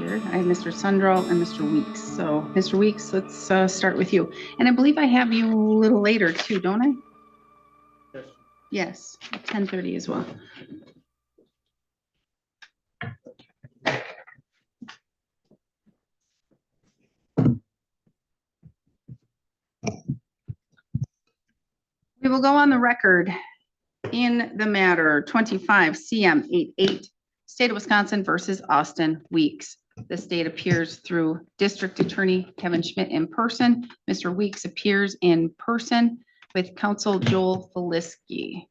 here. I have Mr. Sundrell and Mr. Weeks. So, Mr. Weeks, let's start with you. And I believe I have you a little later too, don't I? Yes. Yes, 10:30 as well. We will go on the record in the matter 25 CM 88, State of Wisconsin versus Austin Weeks. The state appears through District Attorney Kevin Schmidt in person. Mr. Weeks appears in person with counsel Joel Feliski.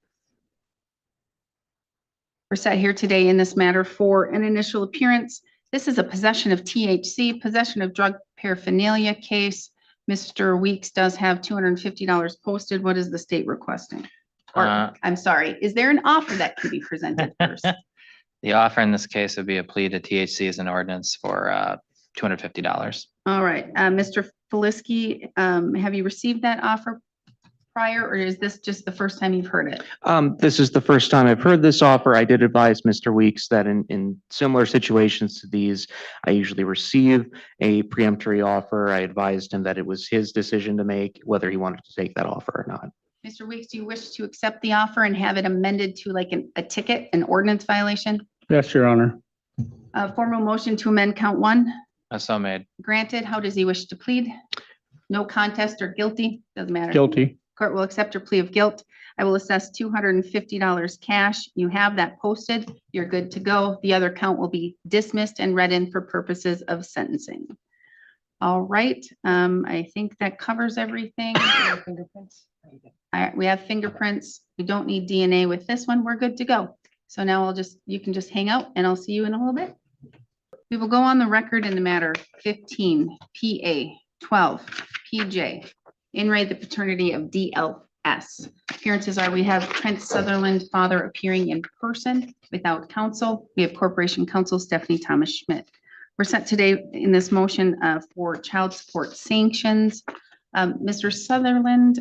We're set here today in this matter for an initial appearance. This is a possession of THC, possession of drug paraphernalia case. Mr. Weeks does have $250 posted. What is the state requesting? Or, I'm sorry, is there an offer that can be presented first? The offer in this case would be a plea to THC as an ordinance for $250. All right, Mr. Feliski, have you received that offer prior, or is this just the first time you've heard it? This is the first time I've heard this offer. I did advise Mr. Weeks that in similar situations to these, I usually receive a preemptory offer. I advised him that it was his decision to make whether he wanted to take that offer or not. Mr. Weeks, do you wish to accept the offer and have it amended to like a ticket, an ordinance violation? Yes, Your Honor. Formal motion to amend count one, So made. granted. How does he wish to plead? No contest or guilty? Doesn't matter. Guilty. Court will accept your plea of guilt. I will assess $250 cash. You have that posted. You're good to go. The other count will be dismissed and read in for purposes of sentencing. All right, I think that covers everything. We have fingerprints. We don't need DNA with this one. We're good to go. So now you can just hang out and I'll see you in a little bit. We will go on the record in the matter 15 PA 12 PJ. In re the paternity of DLS. Appearances are, we have Trent Sutherland, father, appearing in person without counsel. We have Corporation Counsel Stephanie Thomas Schmidt. We're set today in this motion for child support sanctions. Mr. Sutherland,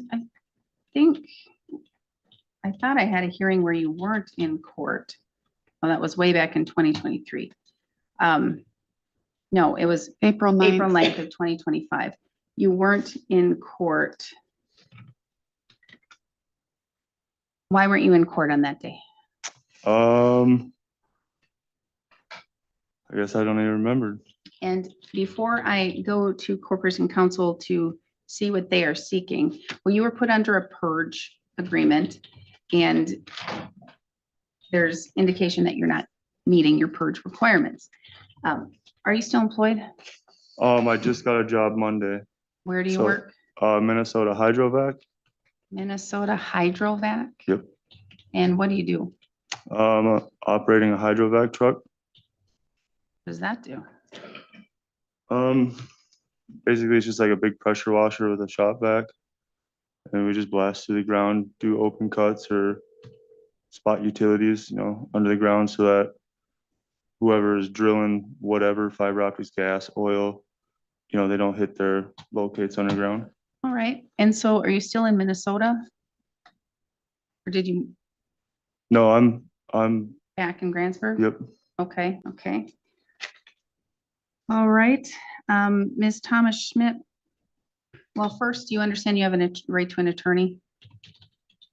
I thought I had a hearing where you weren't in court. Well, that was way back in 2023. No, it was April 9th of 2025. You weren't in court. Why weren't you in court on that day? I guess I don't even remember. And before I go to Corporation Counsel to see what they are seeking, well, you were put under a purge agreement and there's indication that you're not meeting your purge requirements. Are you still employed? I just got a job Monday. Where do you So, work? Minnesota Hydrovac. Minnesota Hydrovac? Yep. And what do you do? Operating a hydrovac truck. What does that do? Basically it's just like a big pressure washer with a shop vac. And we just blast through the ground, do open cuts or spot utilities, under the ground so that whoever is drilling whatever, fiber optics, gas, oil, they don't hit their locates underground. All right. And so are you still in Minnesota? Or did you No, I'm, back in Grantsburg? yep. Okay, okay. All right, Ms. Thomas Schmidt. Well, first, you understand you have a right to an attorney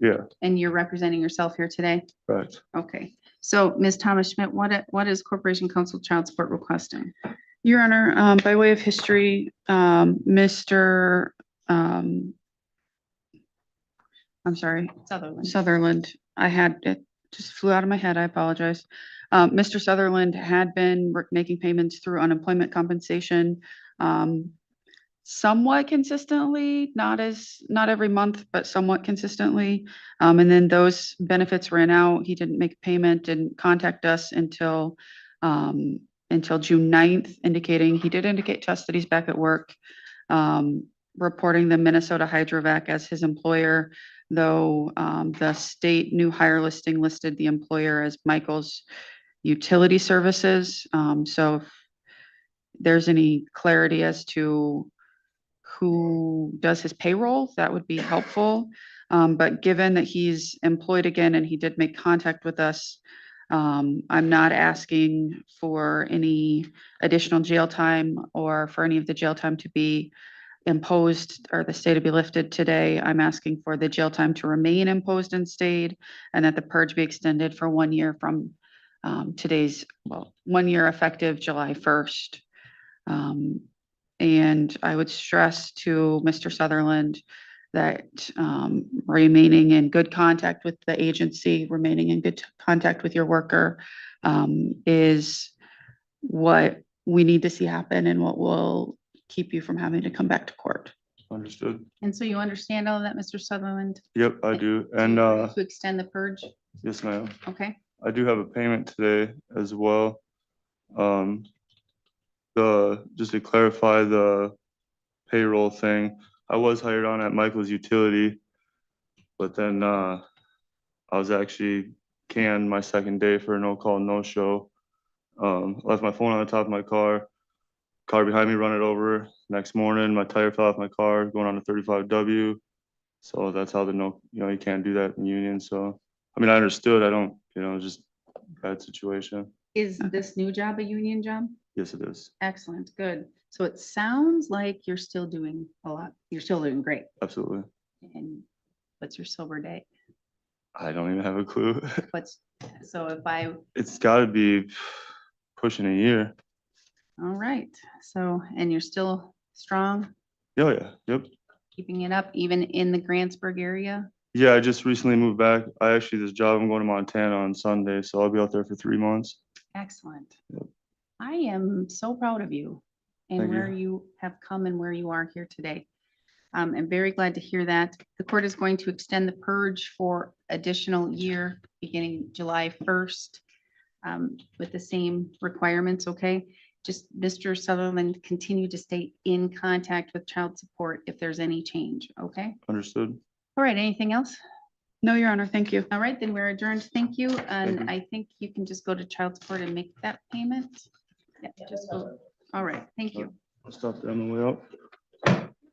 Yeah, and you're representing yourself here today? right. Okay, so Ms. Thomas Schmidt, what is Corporation Counsel Child Support requesting? Your Honor, by way of history, Mr. I'm sorry, Sutherland, it just flew out of my head. I apologize. Mr. Sutherland had been making payments through unemployment compensation, somewhat consistently, not every month, but somewhat consistently. And then those benefits ran out. He didn't make a payment, didn't contact us until June 9th, indicating he did indicate to us that he's back at work, reporting the Minnesota Hydrovac as his employer, though the state new hire listing listed the employer as Michael's Utility Services. So if there's any clarity as to who does his payroll, that would be helpful. But given that he's employed again and he did make contact with us I'm not asking for any additional jail time or for any of the jail time to be imposed or the stay to be lifted today. I'm asking for the jail time to remain imposed and stayed, and that the purge be extended for 1 year from today's, well, 1 year effective July 1st. And I would stress to Mr. Sutherland that remaining in good contact with the agency, remaining in good contact with your worker is what we need to see happen and what will keep you from having to come back to court. Understood. And so you understand all of that, Mr. Sutherland? Yep, I do. And, To extend the purge? yes, ma'am. Okay, I do have a payment today as well. Just to clarify the payroll thing, I was hired on at Michael's Utility, but then, I was actually canned my second day for a no call, no show. Left my phone on the top of my car behind me run it over. Next morning, my tire fell off my car going on a 35W. So that's how you can't do that in union. So, I mean, I understood. I don't, just bad situation. is this new job a union job? Yes, it is. Excellent, good. So it sounds like you're still doing a lot. You're still doing great. Absolutely. And what's your silver day? I don't even have a clue. So if I, It's gotta be pushing a year. all right, so, and you're still strong, Oh, yeah. Yep. keeping it up even in the Grantsburg area? Yeah, I just recently moved back. This job, I'm going to Montana on Sunday, so I'll be out there for 3 months. Excellent. Yep. I am so proud of you and Thank you. where you have come and where you are here today. I'm very glad to hear that. The court is going to extend the purge for additional year beginning July 1st with the same requirements, okay? Just Mr. Sutherland, continue to stay in contact with child support if there's any change, okay? Understood. All right, anything else? No, Your Honor, thank you. All right, then we're adjourned. Thank you. And you. I think you can just go to child support and make that payment. Yeah, just go. All right, thank you. I'll stop there on the way out.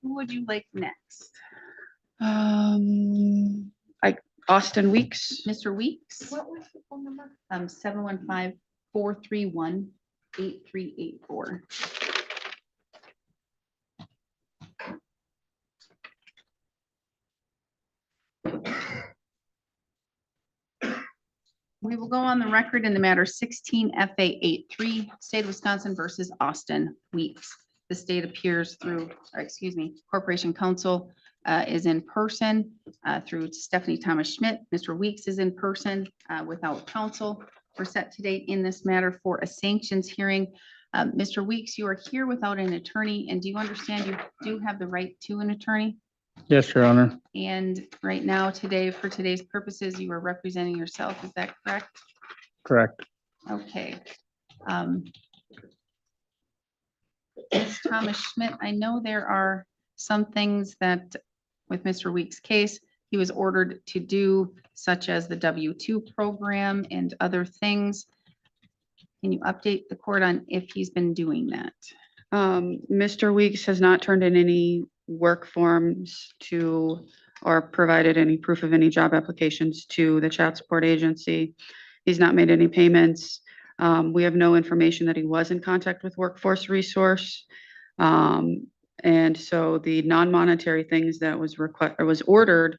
Who would you like next? Austin Weeks. Mr. Weeks? What was the phone number? 715-431-8384. We will go on the record in the matter 16 FA 83, State of Wisconsin versus Austin Weeks. The state appears through, or excuse me, Corporation Counsel is in person through Stephanie Thomas Schmidt. Mr. Weeks is in person without counsel. We're set to date in this matter for a sanctions hearing. Mr. Weeks, you are here without an attorney, and do you understand you do have the right to an attorney? Yes, Your Honor. And right now, today, for today's purposes, you are representing yourself, is that correct? Correct. Okay. Ms. Thomas Schmidt, I know there are some things that with Mr. Weeks' case, he was ordered to do, such as the W-2 program and other things. Can you update the court on if he's been doing that? Mr. Weeks has not turned in any work forms to, or provided any proof of any job applications to the child support agency. He's not made any payments. We have no information that he was in contact with Workforce Resource. And so the non-monetary things that was ordered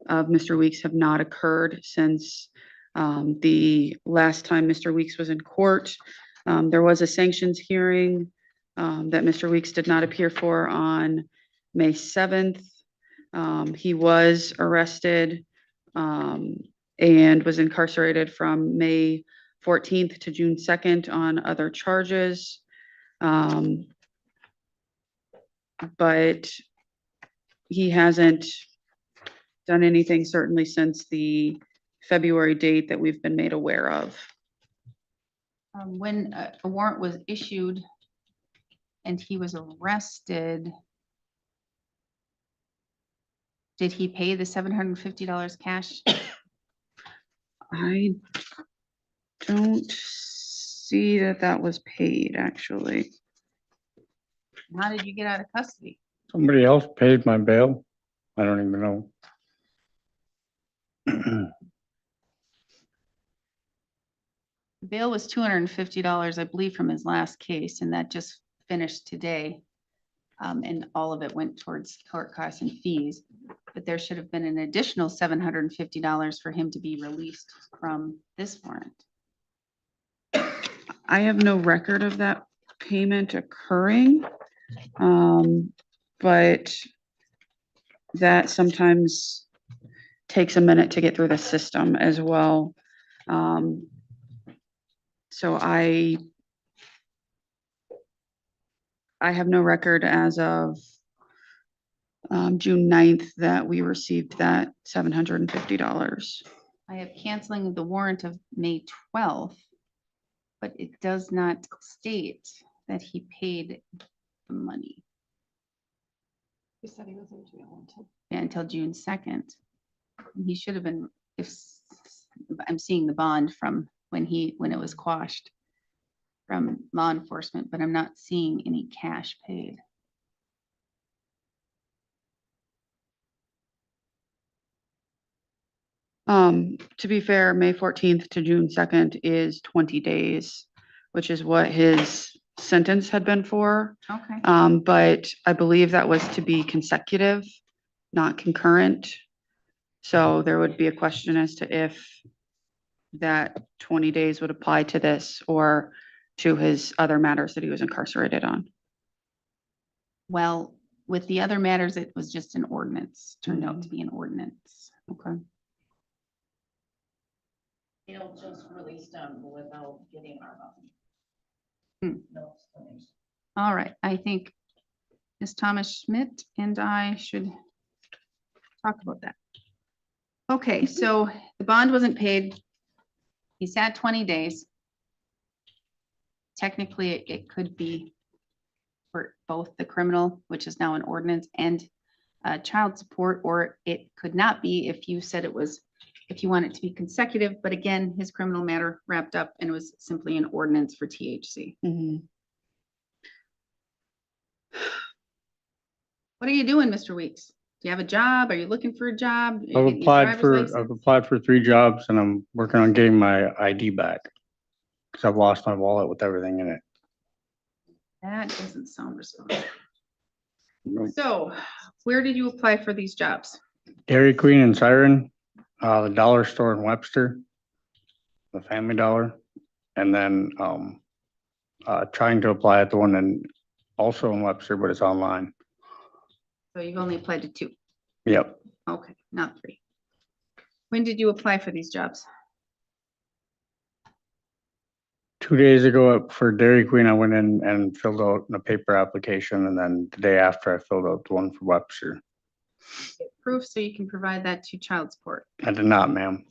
of Mr. Weeks have not occurred since the last time Mr. Weeks was in court. There was a sanctions hearing that Mr. Weeks did not appear for on May 7th. He was arrested and was incarcerated from May 14th to June 2nd on other charges. But he hasn't done anything certainly since the February date that we've been made aware of. When a warrant was issued and he was arrested, did he pay the $750 cash? I don't see that that was paid, actually. How did you get out of custody? Somebody else paid my bail. I don't even know. Bail was $250, I believe, from his last case, and that just finished today. And all of it went towards court costs and fees. But there should have been an additional $750 for him to be released from this warrant. I have no record of that payment occurring. But that sometimes takes a minute to get through the system as well. So I have no record as of June 9th that we received that $750. I have canceling the warrant of May 12th, but it does not state that he paid the money. He said he was in jail until. Yeah, until June 2nd. He should have been, I'm seeing the bond from when it was quashed from law enforcement, but I'm not seeing any cash paid. To be fair, May 14th to June 2nd is 20 days, which is what his sentence had been for. Okay. But I believe that was to be consecutive, not concurrent. So there would be a question as to if that 20 days would apply to this or to his other matters that he was incarcerated on. Well, with the other matters, it was just an ordinance, turned out to be an ordinance. Okay. You don't just release them without getting our money. No explanation. All right, I think Ms. Thomas Schmidt and I should talk about that. Okay, so the bond wasn't paid. He sat 20 days. Technically, it could be for both the criminal, which is now an ordinance, and child support, or it could not be if you said it was, if you want it to be consecutive, but again, his criminal matter wrapped up and it was simply an ordinance for THC. Mhm. What are you doing, Mr. Weeks? Do you have a job? Are you looking for a job? Are you I've getting your driver's I've license? applied for 3 jobs and I'm working on getting my ID back. Cause I've lost my wallet with everything in it. That doesn't sound responsible. Nope. So where did you apply for these jobs? Dairy Queen and Siren, the dollar store in Webster, the Family Dollar, and then, trying to apply at the one also in Webster, but it's online. So you've only applied to 2. Yep. Okay, not 3. When did you apply for these jobs? 2 days ago for Dairy Queen, I went in and filled out a paper application, and then the day after I filled out the one for Webster. Proof so you can provide that to child support. I did not, ma'am.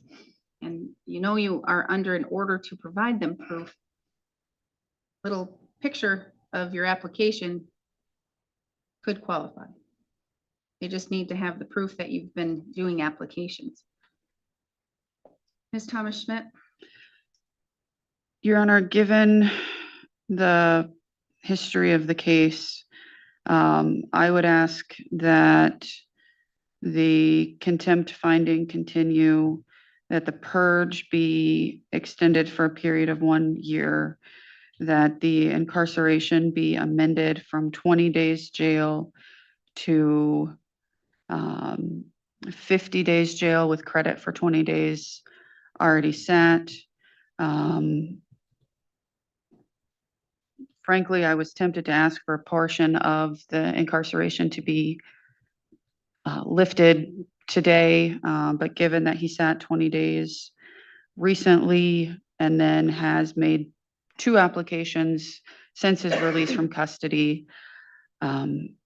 And you know you are under an order to provide them proof. Little picture of your application could qualify. You just need to have the proof that you've been doing applications. Ms. Thomas Schmidt? Your Honor, given the history of the case, I would ask that the contempt finding continue, that the purge be extended for a period of 1 year, that the incarceration be amended from 20 days jail to 50 days jail with credit for 20 days already sat. Frankly, I was tempted to ask for a portion of the incarceration to be lifted today, but given that he sat 20 days recently and then has made 2 applications since his release from custody, I'm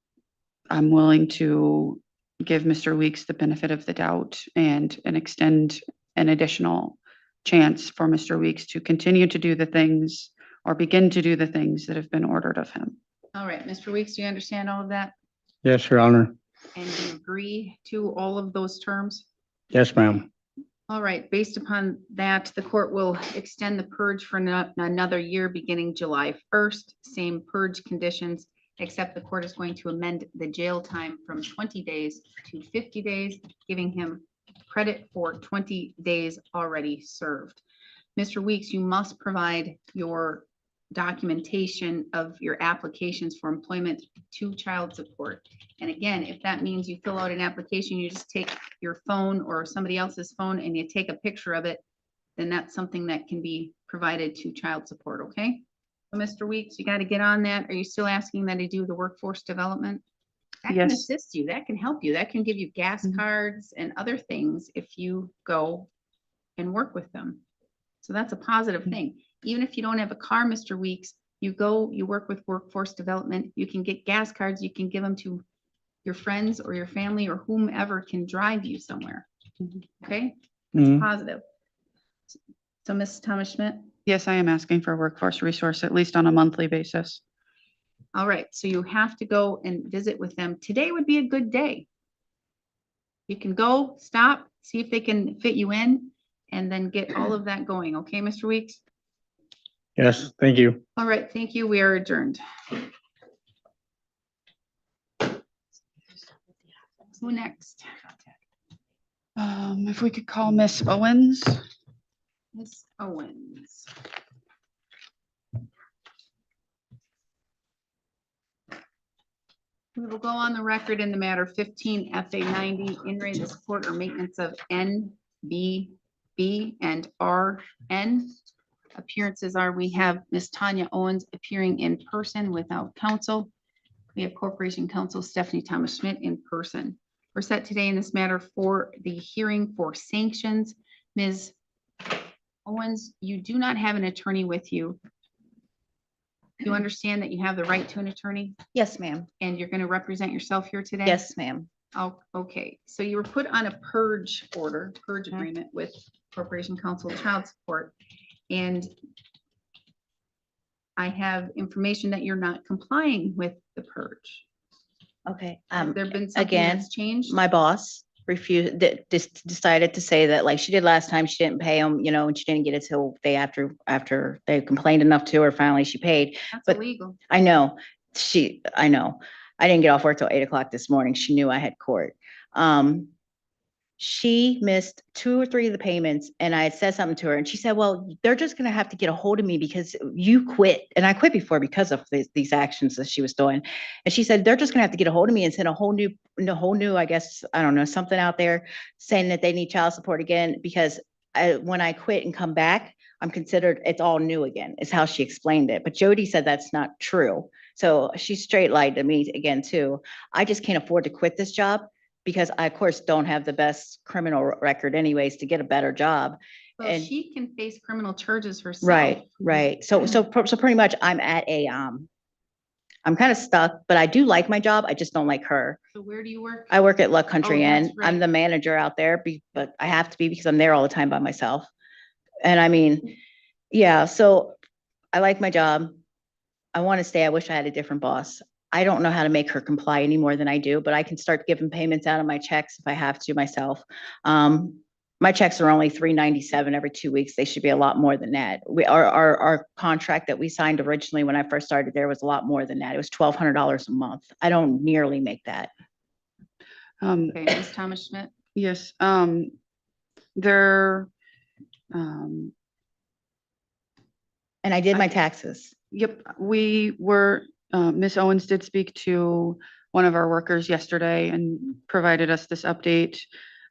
willing to give Mr. Weeks the benefit of the doubt and extend an additional chance for Mr. Weeks to continue to do the things or begin to do the things that have been ordered of him. All right, Mr. Weeks, do you understand all of that? Yes, Your Honor. And do you agree to all of those terms? Yes, ma'am. All right, based upon that, the court will extend the purge for another year beginning July 1st. Same purge conditions, except the court is going to amend the jail time from 20 days to 50 days, giving him credit for 20 days already served. Mr. Weeks, you must provide your documentation of your applications for employment to child support. And again, if that means you fill out an application, you just take your phone or somebody else's phone and you take a picture of it, then that's something that can be provided to child support, okay? So Mr. Weeks, you got to get on that. Are you still asking that I do the workforce development? That can Yes. assist you, that can help you, that can give you gas Mhm. cards and other things if you go and work with them. So that's a positive thing. Even if you don't have a car, Mr. Weeks, you go, you work with workforce development, you can get gas cards, you can give them to your friends or your family or whomever can drive you somewhere. Mhm. Okay, that's Mhm. positive. So Ms. Thomas Schmidt, Yes, I am asking for a workforce resource, at least on a monthly basis. all right, so you have to go and visit with them. Today would be a good day. You can go, stop, see if they can fit you in, and then get all of that going. Okay, Mr. Weeks? Yes, thank you. All right, thank you. We are adjourned. Who next? If we could call Miss Owens. Ms. Owens. We will go on the record in the matter 15 FA 90, in rate the support or maintenance of NBB and RN. Appearances are, we have Ms. Tanya Owens appearing in person without counsel. We have Corporation Counsel Stephanie Thomas Schmidt in person. We're set today in this matter for the hearing for sanctions. Ms. Owens, you do not have an attorney with you. You understand that you have the right to an attorney Yes, ma'am. and you're going to represent yourself here today? Yes, ma'am. Oh, okay. So you were put on a purge order, purge Mhm. agreement with Corporation Counsel Child Support. And I have information that you're not complying with the purge. Okay. Has there been something again, that's changed? My boss refused, decided to say that like she did last time, she didn't pay them, and she didn't get it till day after they complained enough to her, finally she paid. That's but- illegal. I know, I know. I didn't get off work till 8 o'clock this morning. She knew I had court. She missed 2 or 3 of the payments and I had said something to her and she said, well, they're just gonna have to get a hold of me because you quit. And I quit before because of these actions that she was doing. And she said, they're just gonna have to get a hold of me and send a whole new, I guess, I don't know, something out there saying that they need child support again because when I quit and come back, I'm considered, it's all new again, is how she explained it. But Jody said that's not true. So she straight lied to me again too. I just can't afford to quit this job because I, of course, don't have the best criminal record anyways to get a better job. Well, and- she can face criminal charges herself. Right, right. So pretty much I'm at I'm kind of stuck, but I do like my job. I just don't like her. So where do you work? I work at Luck Country Oh, that's Inn. I'm right. the manager out there, but I have to be because I'm there all the time by myself. And I mean, yeah, so I like my job. I want to stay. I wish I had a different boss. I don't know how to make her comply any more than I do, but I can start giving payments out of my checks if I have to myself. My checks are only $3.97 every 2 weeks. They should be a lot more than that. Our contract that we signed originally when I first started there was a lot more than that. It was $1,200 a month. I don't nearly make that. Okay, Ms. Thomas Schmidt. Yes, there, And I did my taxes. yep, we were, Ms. Owens did speak to one of our workers yesterday and provided us this update.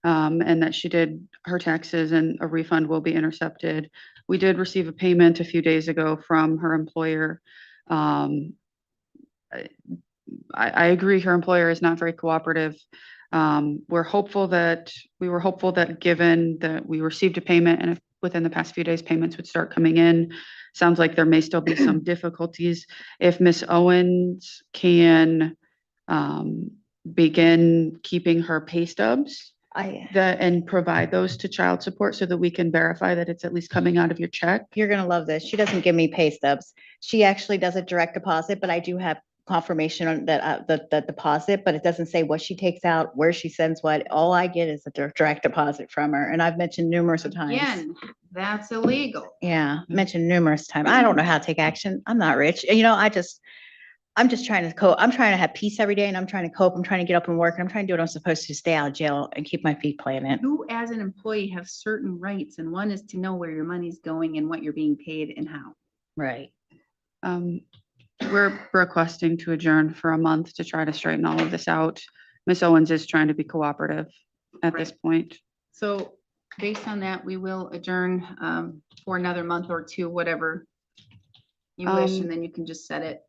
And that she did her taxes and a refund will be intercepted. We did receive a payment a few days ago from her employer. I agree, her employer is not very cooperative. We were hopeful that given that we received a payment and if within the past few days, payments would start coming in. Sounds like there may still be some difficulties. If Ms. Owens can begin keeping her pay stubs and provide those to child support so that we can verify that it's at least coming out of your check. You're gonna love this. She doesn't give me pay stubs. She actually does a direct deposit, but I do have confirmation on that, the deposit, but it doesn't say what she takes out, where she sends what. All I get is a direct deposit from her. And I've mentioned numerous of times. Again, that's illegal. Yeah, mentioned numerous times. I don't know how to take action. I'm not rich. I'm just trying to cope. I'm trying to have peace every day and I'm trying to cope. I'm trying to get up and work and I'm trying to do what I'm supposed to stay out of jail and keep my feet planted. You as an employee have certain rights, and one is to know where your money's going and what you're being paid and how. Right. We're requesting to adjourn for a month to try to straighten all of this out. Ms. Owens is trying to be cooperative at this point. So based on that, we will adjourn for another month or two, whatever you wish, and then you can just set it.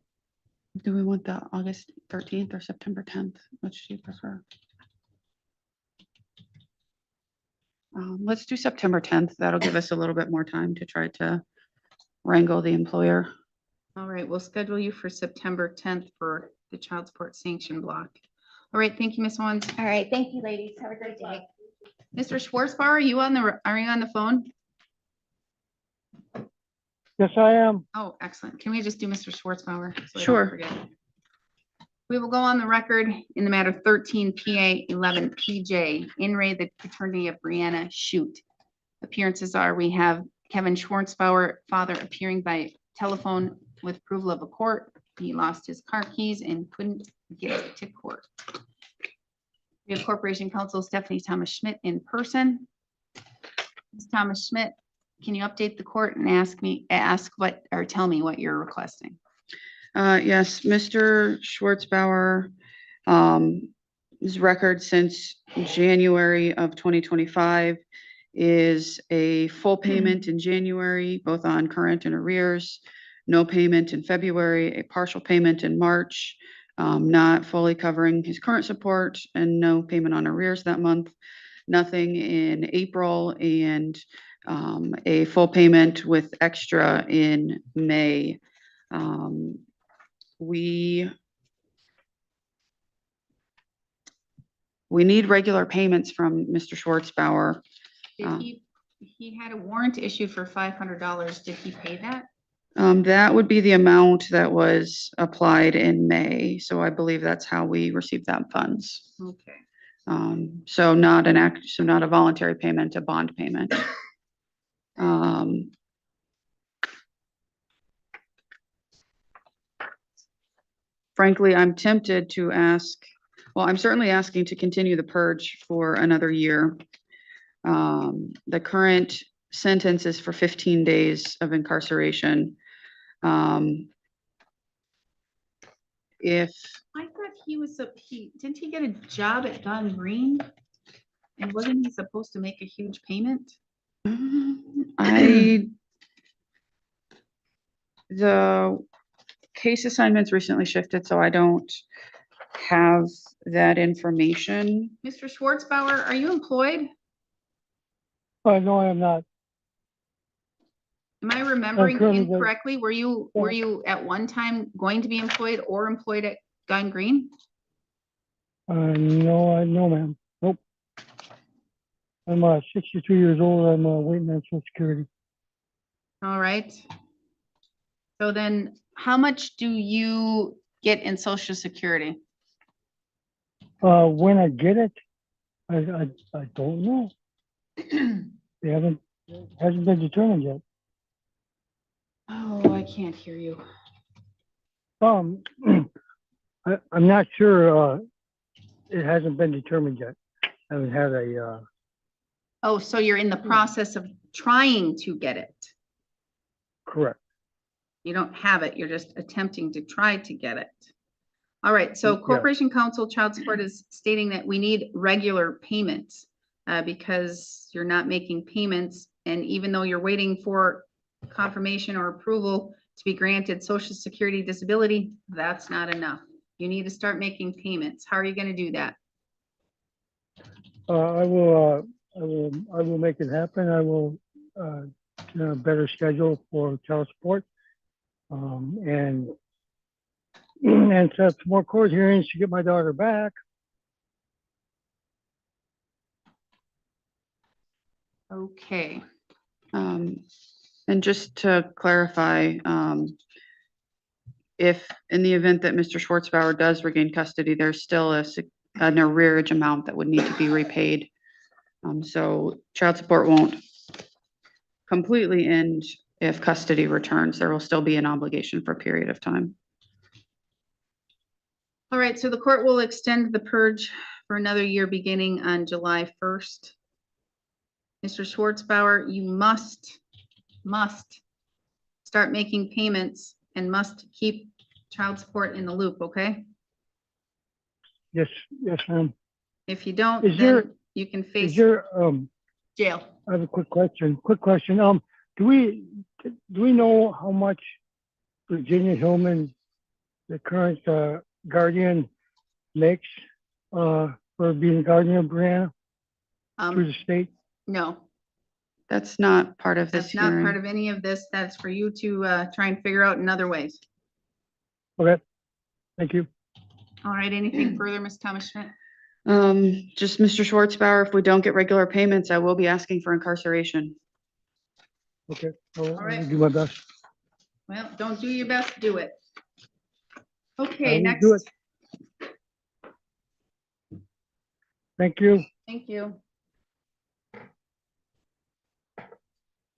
Do we want the August 13th or September 10th? Which do you prefer? Let's do September 10th. That'll give us a little bit more time to try to wrangle the employer. All right, we'll schedule you for September 10th for the child support sanction block. All right, thank you, Ms. Owens. All right. Thank you, ladies. Have a great day. Mr. Schwartzbauer, are you on the phone? Yes, I am. Oh, excellent. Can we just do Mr. Schwartzbauer? so I don't Sure. forget? We will go on the record in the matter 13 PA 11 PJ, in re the paternity of Brianna Shute. Appearances are, we have Kevin Schwartzbauer, father, appearing by telephone with approval of a court. He lost his car keys and couldn't get to court. We have Corporation Counsel Stephanie Thomas Schmidt in person. Ms. Thomas Schmidt, can you update the court and tell me what you're requesting? Yes, Mr. Schwartzbauer, his record since January of 2025 is a full payment in January, both on current and arrears, no payment in February, a partial payment in March, not fully covering his current support, and no payment on arrears that month, nothing in April, and a full payment with extra in May. We need regular payments from Mr. Schwartzbauer. He had a warrant issued for $500. Did he pay that? That would be the amount that was applied in May, so I believe that's how we received that funds. Okay. So not a voluntary payment, a bond payment. Frankly, I'm tempted to ask, well, I'm certainly asking to continue the purge for another year. The current sentence is for 15 days of incarceration. If I thought didn't he get a job at Don Green? And wasn't he supposed to make a huge payment? the case assignments recently shifted, so I don't have that information. Mr. Schwartzbauer, are you employed? No, I am not. Am I remembering currently the- incorrectly? Were you at one time going to be employed or employed at Don Green? No, ma'am. Nope. I'm 63 years old. I'm waiting on Social Security. All right. So then how much do you get in Social Security? When I get it, I don't know. It hasn't been determined yet. Oh, I can't hear you. I'm not sure. It hasn't been determined yet. I haven't had a. Oh, so you're in the process of trying to get it. Correct. You don't have it. You're just attempting to try to get it. All right. So Yeah. Corporation Counsel Child Support is stating that we need regular payments because you're not making payments. And even though you're waiting for confirmation or approval to be granted Social Security disability, that's not enough. You need to start making payments. How are you going to do that? I will make it happen. I will better schedule for child support, and set some more court hearings to get my daughter back. Okay. And just to clarify, if in the event that Mr. Schwartzbauer does regain custody, there's still an arrearage amount that would need to be repaid. So child support won't completely end if custody returns. There will still be an obligation for a period of time. All right, so the court will extend the purge for another year beginning on July 1st. Mr. Schwartzbauer, you must start making payments and must keep child support in the loop, okay? Yes, ma'am. If you don't, Is there- then you can Is face there, jail. I have a quick question. Do we know how much Virginia Hillman, the current, guardian makes, for being guardian of Brianna through the state? No, That's not part of this that's not part hearing. of any of this. That's for you to try and figure out in other ways. Okay, thank you. All right, anything further, Ms. Thomas Schmidt? Just Mr. Schwartzbauer, if we don't get regular payments, I will be asking for incarceration. Okay, All right. I'll do my best. Well, don't do your best, do it. I Okay, will next. do it. Thank you. Thank you.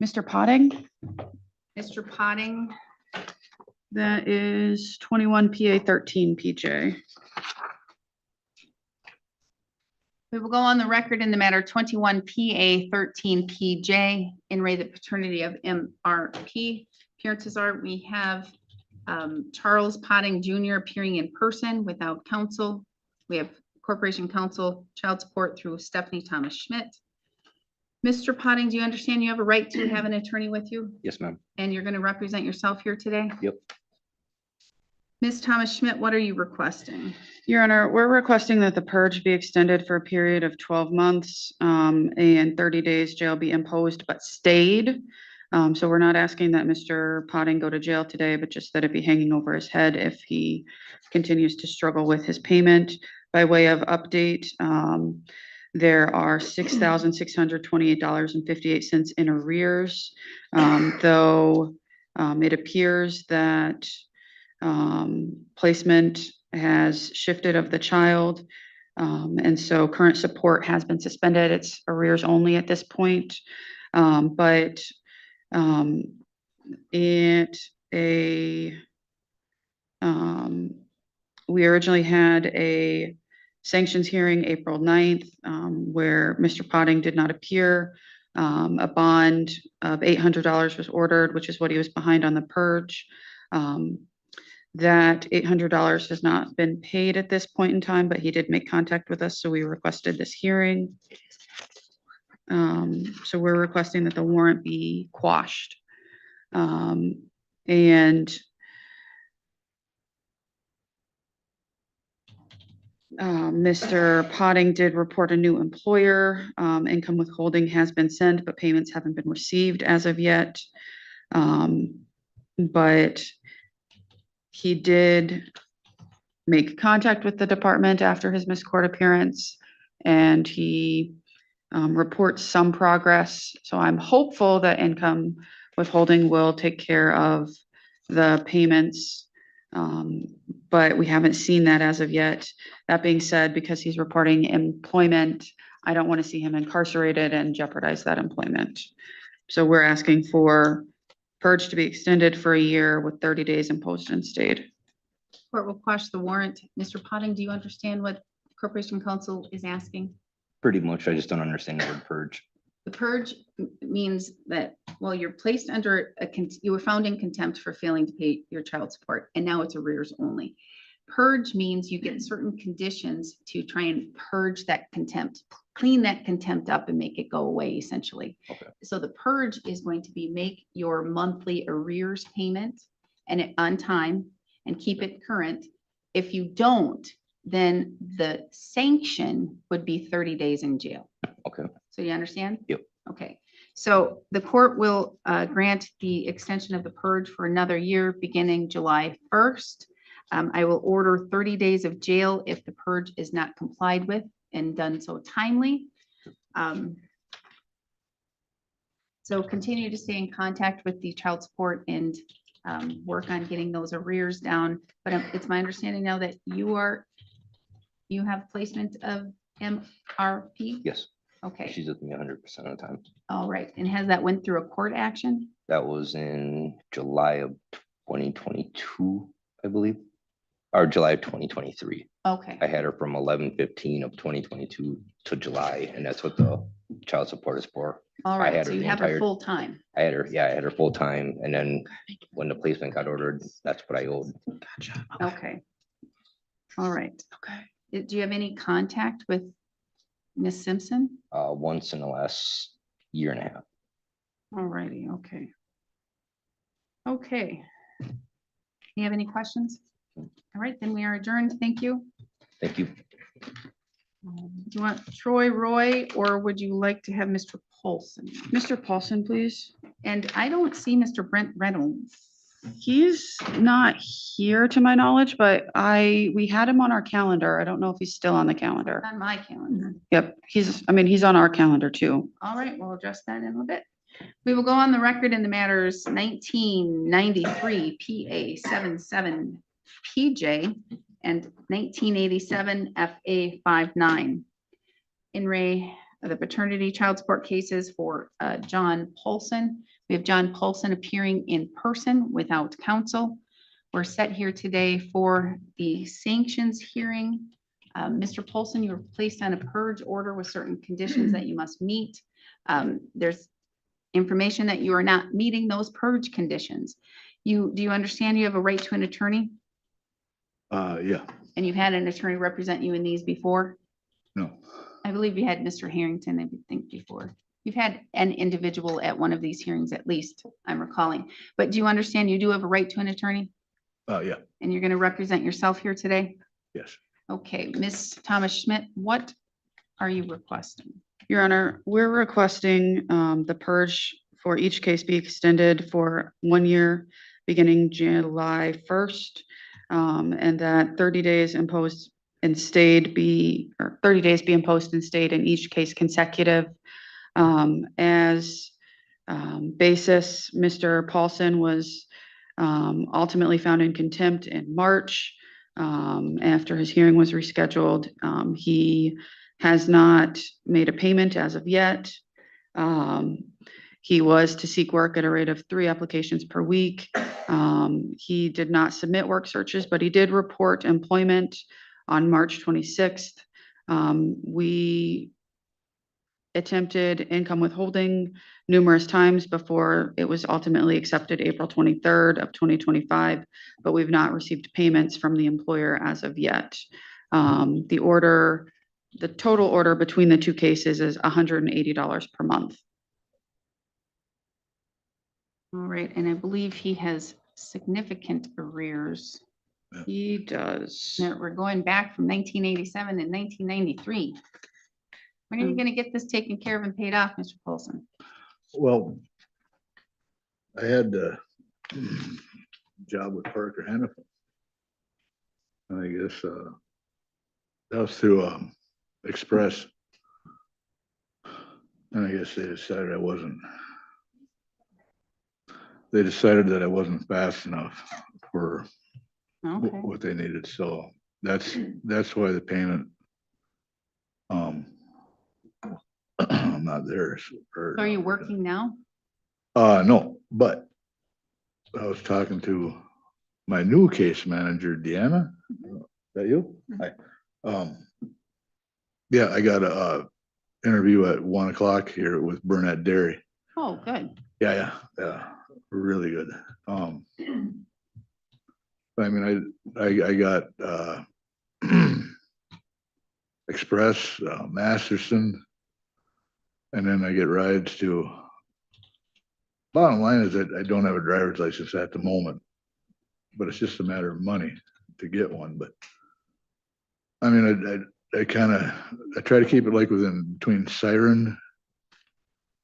Mr. Potting, Mr. Potting, that is 21 PA 13 PJ. we will go on the record in the matter 21 PA 13 PJ in re the paternity of MRP. Appearances are, we have Charles Potting Jr. appearing in person without counsel. We have Corporation Counsel Child Support through Stephanie Thomas Schmidt. Mr. Potting, do you understand you have a right to have an attorney with you? Yes, ma'am. And you're going to represent yourself here today? Yep. Ms. Thomas Schmidt, what are you requesting? Your Honor, we're requesting that the purge be extended for a period of 12 months and 30 days jail be imposed but stayed. So we're not asking that Mr. Potting go to jail today, but just that it be hanging over his head if he continues to struggle with his payment. By way of update, there are $6,628.58 in arrears, though it appears that placement has shifted of the child. And so current support has been suspended. It's arrears only at this point. But we originally had a sanctions hearing April 9th, where Mr. Potting did not appear. A bond of $800 was ordered, which is what he was behind on the purge. That $800 has not been paid at this point in time, but he did make contact with us, so we requested this hearing. So we're requesting that the warrant be quashed. Mr. Potting did report a new employer. Income withholding has been sent, but payments haven't been received as of yet. But he did make contact with the department after his missed court appearance, and he reports some progress. So I'm hopeful that income withholding will take care of the payments. But we haven't seen that as of yet. That being said, because he's reporting employment, I don't want to see him incarcerated and jeopardize that employment. So we're asking for purge to be extended for a year with 30 days imposed and stayed. Court will quash the warrant. Mr. Potting, do you understand what Corporation Counsel is asking? Pretty much. I just don't understand the word purge. The purge means that, well, you're placed under you were found in contempt for failing to pay your child support, and now it's arrears only. Purge means you get certain conditions to try and purge that contempt, clean that contempt up and make it go away, essentially. Okay. So the purge is going to be make your monthly arrears payment and on time and keep it current. If you don't, then the sanction would be 30 days in jail. Okay. So you understand? Yep. Okay. So the court will grant the extension of the purge for another year beginning July 1st. I will order 30 days of jail if the purge is not complied with and done so timely. So continue to stay in contact with the child support and work on getting those arrears down. But it's my understanding now that you have placement of MRP? Yes. Okay, She's with me 100% of the time. all right. And has that went through a court action? That was in July of 2022, I believe. or July of 2023. Okay, I had her from 11/15 of 2022 to July, and that's what the child support is for. all I right, had so her you the have her entire- full time. I had her full time, and then when the placement got ordered, that's what I owed. Okay. All right. Okay. Do you have any contact with Miss Simpson? Once in the last year and a half. All righty, okay. Okay. You have any questions? All right, then we are adjourned. Thank you. Thank you. Do you want Troy, Roy, or would you like to have Mr. Paulson? Mr. Paulson, please. And I don't see Mr. Brent Reynolds. He's not here to my knowledge, but we had him on our calendar. I don't know if he's still on the calendar. On my calendar. Yep, he's on our calendar too. All right, we'll address that in a little bit. We will go on the record in the matters 1993 PA 77 PJ and 1987 FA 59. In re the paternity child support cases for John Paulson. We have John Paulson appearing in person without counsel. We're set here today for the sanctions hearing. Mr. Paulson, you were placed on a purge order with certain conditions that you must meet. There's information that you are not meeting those purge conditions. Do you understand you have a right to an attorney? Yeah, And you've had an attorney represent you in these before? no, I believe you had Mr. Harrington, I think, before. You've had an individual at one of these hearings, at least, I'm recalling. But do you understand you do have a right to an attorney? yeah, And you're going to represent yourself here today? yes. Okay, Ms. Thomas Schmidt, what are you requesting? Your Honor, we're requesting the purge for each case be extended for 1 year, beginning July 1st. And that 30 days imposed and stayed be, or 30 days be imposed and stayed in each case consecutive. As basis, Mr. Paulson was ultimately found in contempt in March. After his hearing was rescheduled, he has not made a payment as of yet. He was to seek work at a rate of 3 applications per week. He did not submit work searches, but he did report employment on March 26th. We attempted income withholding numerous times before it was ultimately accepted April 23rd of 2025, but we've not received payments from the employer as of yet. The total order between the 2 cases is $180 per month. All right, and I believe he has significant arrears. He does. We're going back from 1987 and 1993. When are you going to get this taken care of and paid off, Mr. Paulson? Well, I had a job with Parker Hennepin. And I guess that was through Express. And I guess they decided that I wasn't fast enough for Okay, what they needed. So that's why the payment I'm not there. so are you working now? No, but I was talking to my new case manager, Deanna. Is that you? Hi. Yeah, I got a interview at 1 o'clock here with Burnett Dairy. Oh, good. Yeah, really good. I mean, I got Express, Masterson, and then I get rides to. Bottom line is that I don't have a driver's license at the moment, but it's just a matter of money to get one. But I mean, I try to keep it like between Siren,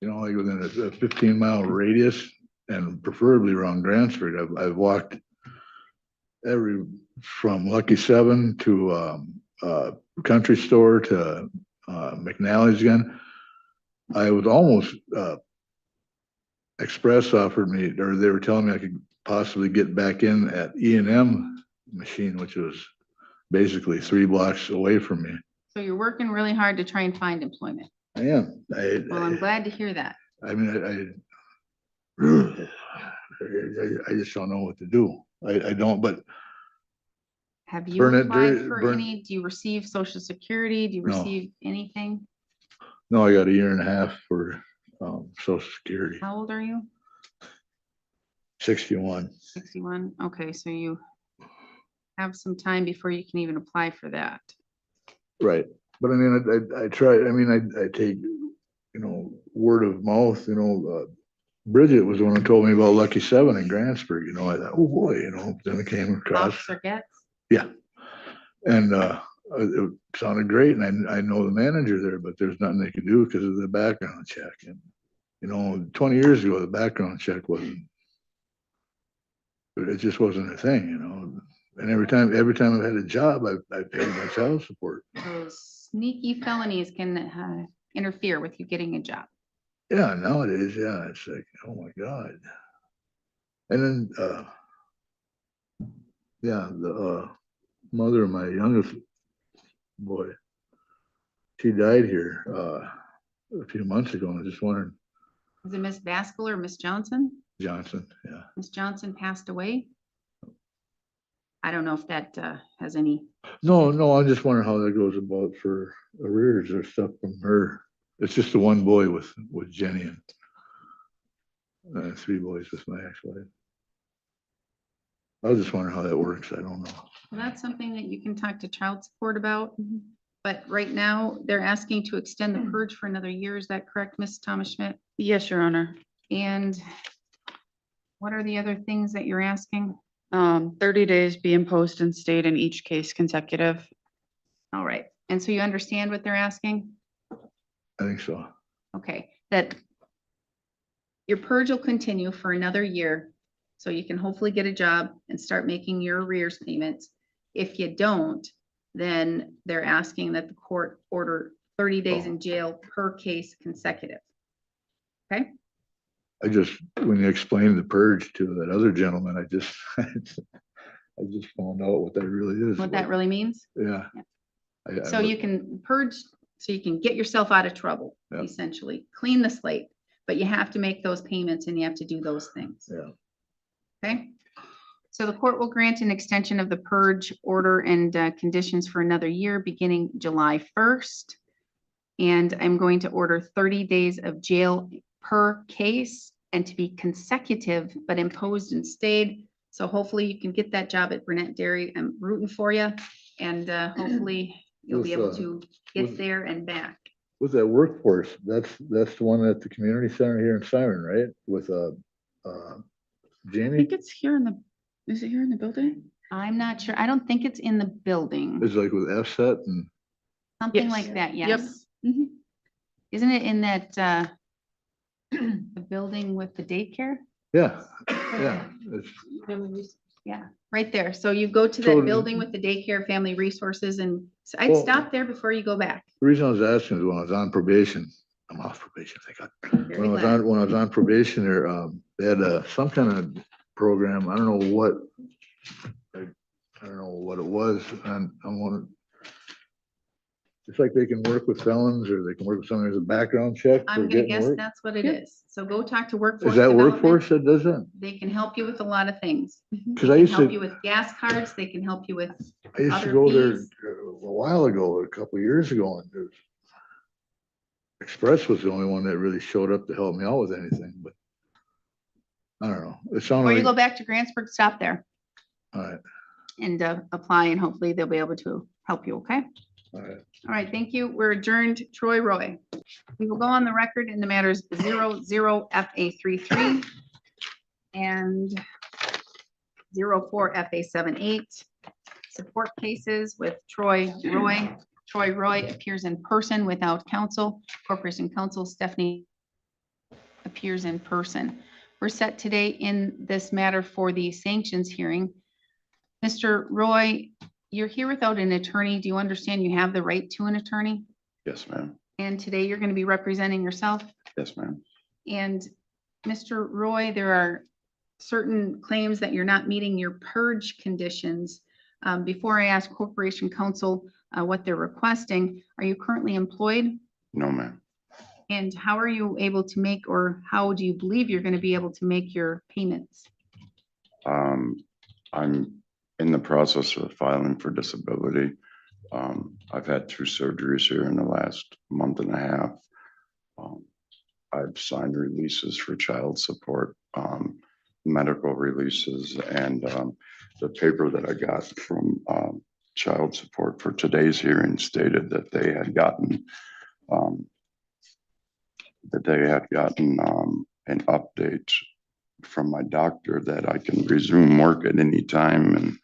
like within a 15-mile radius, and preferably around Gransford. I've walked from Lucky 7 to Country Store to McNally's again. I was almost Express offered me, or they were telling me I could possibly get back in at E&M machine, which was basically 3 blocks away from me. So you're working really hard to try and find employment. I am. Well, I'm glad to hear that. I mean, I just don't know what to do. I don't, but Have you Burnett, applied for Burn- any? Do you receive social security? Do you No. receive anything? No, I got a year and a half for, social security, How old are you? 61. 61? Okay, so you have some time before you can even apply for that. Right, but I mean, I try, I mean, I take, word of mouth, Bridget was the one who told me about Lucky 7 in Grantsburg, I thought, oh boy, then it came across, Officer Getz? yeah. And, it sounded great, and I know the manager there, but there's nothing they can do because of the background check. And 20 years ago, the background check wasn't, it just wasn't a thing. And every time I've had a job, I paid my child support. Those sneaky felonies can interfere with you getting a job. Yeah, nowadays, yeah, it's like, oh my God. And then, yeah, the mother of my youngest boy, she died here a few months ago, and I was just wondering, Is it Miss Baskell or Miss Johnson? Johnson, yeah. Miss Johnson passed away. I don't know if that has any, No, I'm just wondering how that goes about for arrears or stuff from her. It's just the one boy with Jenny and 3 boys with my ex-wife. I was just wondering how that works. I don't know. well, that's something that you can talk to child support about. But right now, they're asking to extend the purge for another year. Is that correct, Ms. Thomas Schmidt? Yes, Your Honor. And what are the other things that you're asking? 30 days be imposed and stayed in each case consecutive. All right. And so you understand what they're asking? I think so. Okay, that your purge will continue for another year, so you can hopefully get a job and start making your arrears payments. If you don't, then they're asking that the court order 30 days in jail per case consecutive. Okay, I just, when you explained the purge to that other gentleman, I just found out what that really is. what that really means? Yeah. So you can purge, so you can get yourself out of trouble, Yeah. essentially, clean the slate, but you have to make those payments and you have to do those things. Yeah. Okay, so the court will grant an extension of the purge order and conditions for another year, beginning July 1st. And I'm going to order 30 days of jail per case and to be consecutive, but imposed and stayed. So hopefully you can get that job at Burnett Dairy. I'm rooting for you. And hopefully you'll be able to get there and back. With that workforce, that's the one at the community center here in Siren, right? With I Jamie? think it's here in the, is it here in the building? I'm not sure. I don't think it's in the building. It's like with FSET and, Something Yes. like that, Yep. yes. Mhm. Isn't it in that the building with the daycare? yeah. It's, Yeah, right there. So you go to So- that building with the daycare, family resources, and so I'd Well- stop there before you go back. the reason I was asking is when I was on probation, I'm off probation, thank God. Very When I was glad. when I was on probation there, they had some kind of program, I don't know what, I don't know what it was, and I'm wondering, it's like they can work with felons or they can work with somebody who's a background check for I'm gonna getting guess work. that's what it Yeah. is. So go talk to workforce. Is that Development. workforce that does that? They can help you with a lot of things. Cause They I can used help you to, with gas cards. They can help you with, to other go there fees. a while ago, a couple of years ago, and Express was the only one that really showed up to help me out with anything, but I don't know. It or sounded you go like, back to Grantsburg, stop there all right, and apply and hopefully they'll be able to help you, okay? all right. All right, thank you. We're adjourned. Troy Roy. We will go on the record in the matters 00 FA33 and 04 FA78. Support cases with Troy Roy. Troy Roy appears in person without counsel. Corporation Counsel Stephanie appears in person. We're set today in this matter for the sanctions hearing. Mr. Roy, you're here without an attorney. Do you understand you have the right to an attorney? Yes, ma'am. And today you're going to be representing yourself. Yes, ma'am. And Mr. Roy, there are certain claims that you're not meeting your purge conditions. Before I ask Corporation Counsel what they're requesting, are you currently employed? No, ma'am. And how are you able to make, or how do you believe you're going to be able to make your payments? I'm in the process of filing for disability. I've had 2 surgeries here in the last month and a half. I've signed releases for child support, medical releases, and the paper that I got from child support for today's hearing stated that they had gotten an update from my doctor that I can resume work at any time, and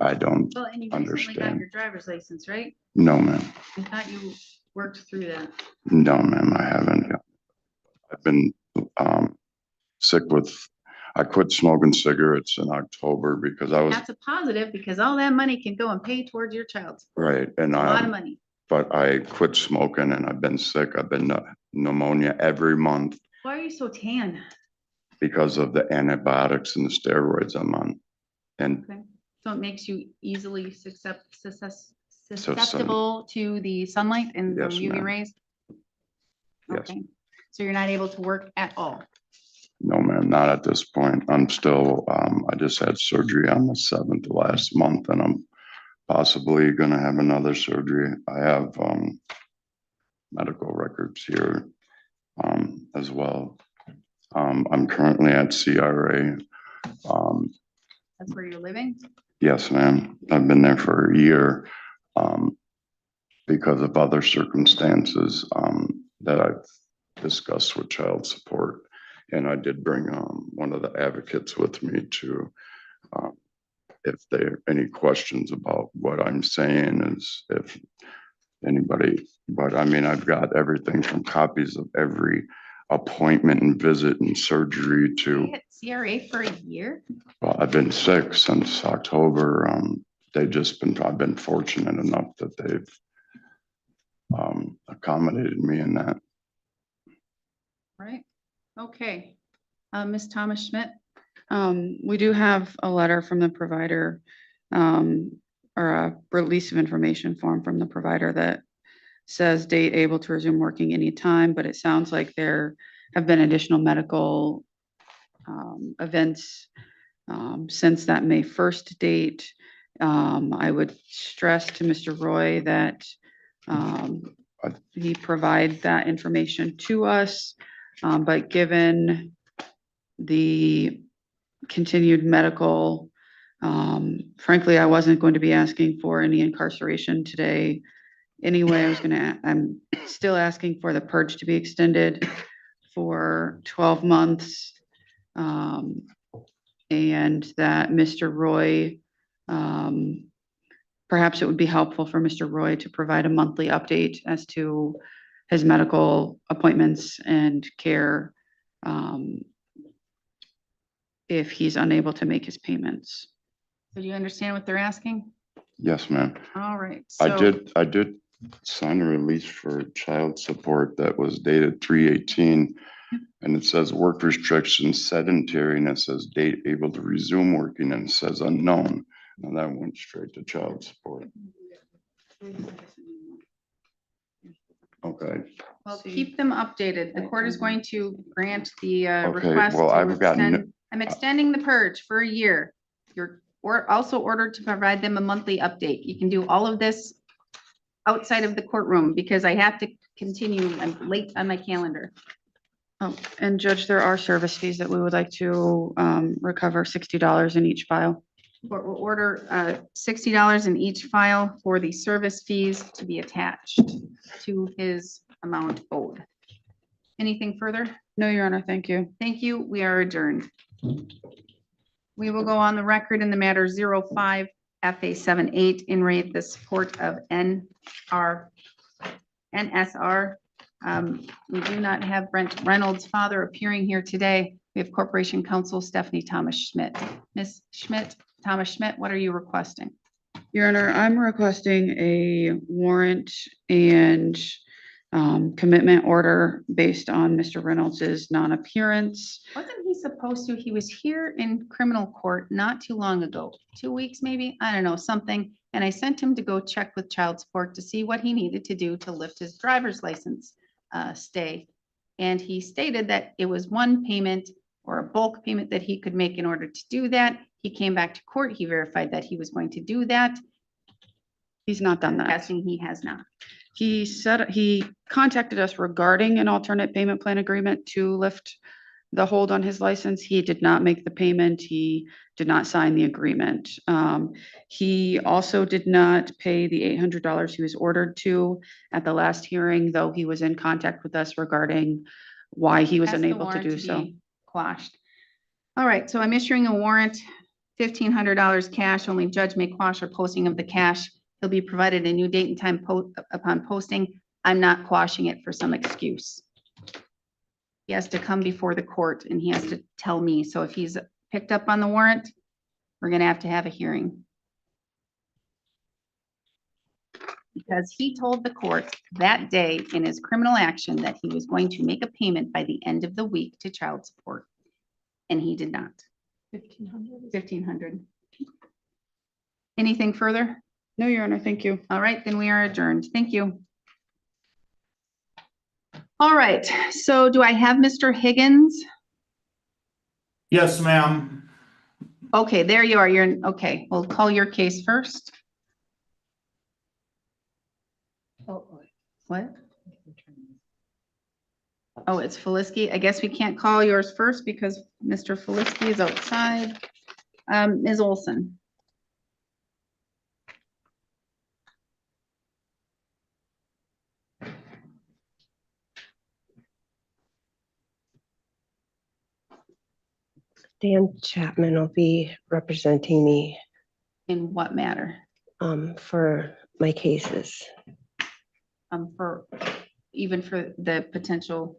I don't Well, and you recently got understand. your driver's license, right? No, ma'am. I thought you worked through that. No, ma'am, I haven't. I've been sick with, I quit smoking cigarettes in October because I was, That's a positive because all that money can go and pay towards your child. support. right, and A lot of I, money. but I quit smoking and I've been sick. I've been pneumonia every month Why are you so tan? because of the antibiotics and the steroids I'm on. And Okay, so it makes you easily sun- susceptible to the sunlight and the Yes, UV ma'am. rays? Yes. Okay, so you're not able to work at all? no, ma'am, not at this point. I'm still, I just had surgery on the 7th of last month and I'm possibly gonna have another surgery. I have medical records here as well. I'm currently at CRA. That's where you're living? Yes, ma'am. I've been there for a year because of other circumstances that I've discussed with child support. And I did bring one of the advocates with me to, if there are any questions about what I'm saying, is if anybody, but I mean, I've got everything from copies of every appointment and visit and surgery to, You had CRA for a year? well, I've been sick since October. I've been fortunate enough that they've accommodated me in that. Right, okay. Ms. Thomas Schmidt, We do have a letter from the provider, or a release of information form from the provider that says date able to resume working anytime, but it sounds like there have been additional medical events since that May 1st date. I would stress to Mr. Roy that he provide that information to us, but given the continued medical, frankly, I wasn't going to be asking for any incarceration today. Anyway, I'm still asking for the purge to be extended for 12 months. And that Mr. Roy, perhaps it would be helpful for Mr. Roy to provide a monthly update as to his medical appointments and care, if he's unable to make his payments. do you understand what they're asking? Yes, ma'am. All right. I so- did sign a release for child support that was dated 3/18. And it says work restrictions, sedentary, and it says date able to resume working, and it says unknown. And that went straight to child support. Okay, Well, keep them updated. The court is going to grant the Okay, request well, to I've got no- extend. I'm extending the purge for a year. You're also ordered to provide them a monthly update. You can do all of this outside of the courtroom because I have to continue. I'm late on my calendar. Oh, and Judge, there are service fees that we would like to recover $60 in each file. Court will order $60 in each file for the service fees to be attached to his amount owed. Anything further? No, Your Honor, thank you. Thank you. We are adjourned. We will go on the record in the matter 05 FA78 in rate the support of NSR. We do not have Brent Reynolds' father appearing here today. We have Corporation Counsel Stephanie Thomas Schmidt. Ms. Schmidt, Thomas Schmidt, what are you requesting? Your Honor, I'm requesting a warrant and commitment order based on Mr. Reynolds's non-appearance. Wasn't he supposed to? He was here in criminal court not too long ago, 2 weeks maybe, I don't know, something. And I sent him to go check with child support to see what he needed to do to lift his driver's license stay. And he stated that it was one payment or a bulk payment that he could make in order to do that. He came back to court. He verified that he was going to do that. He's not done that. Guessing he has not. He said, he contacted us regarding an alternate payment plan agreement to lift the hold on his license. He did not make the payment. He did not sign the agreement. He also did not pay the $800 he was ordered to at the last hearing, though he was in contact with us regarding why he was Ask the unable to warrant do so. be Quashed. All right, so I'm issuing a warrant, $1,500 cash, only judge may quash or posting of the cash. He'll be provided a new date and time upon posting. I'm not quashing it for some excuse. He has to come before the court and he has to tell me. So if he's picked up on the warrant, we're gonna have to have a hearing. Because he told the court that day in his criminal action that he was going to make a payment by the end of the week to child support. And he did not. 1,500. Anything further? No, Your Honor, thank you. All right, then we are adjourned. Thank you. All right, so do I have Mr. Higgins? Yes, ma'am. Okay, there you are. You're, okay, we'll call your case first. What? Oh, it's Felisky. I guess we can't call yours first because Mr. Felisky is outside. Ms. Olson. Dan Chapman will be representing me In what matter? for my cases. For, even for the potential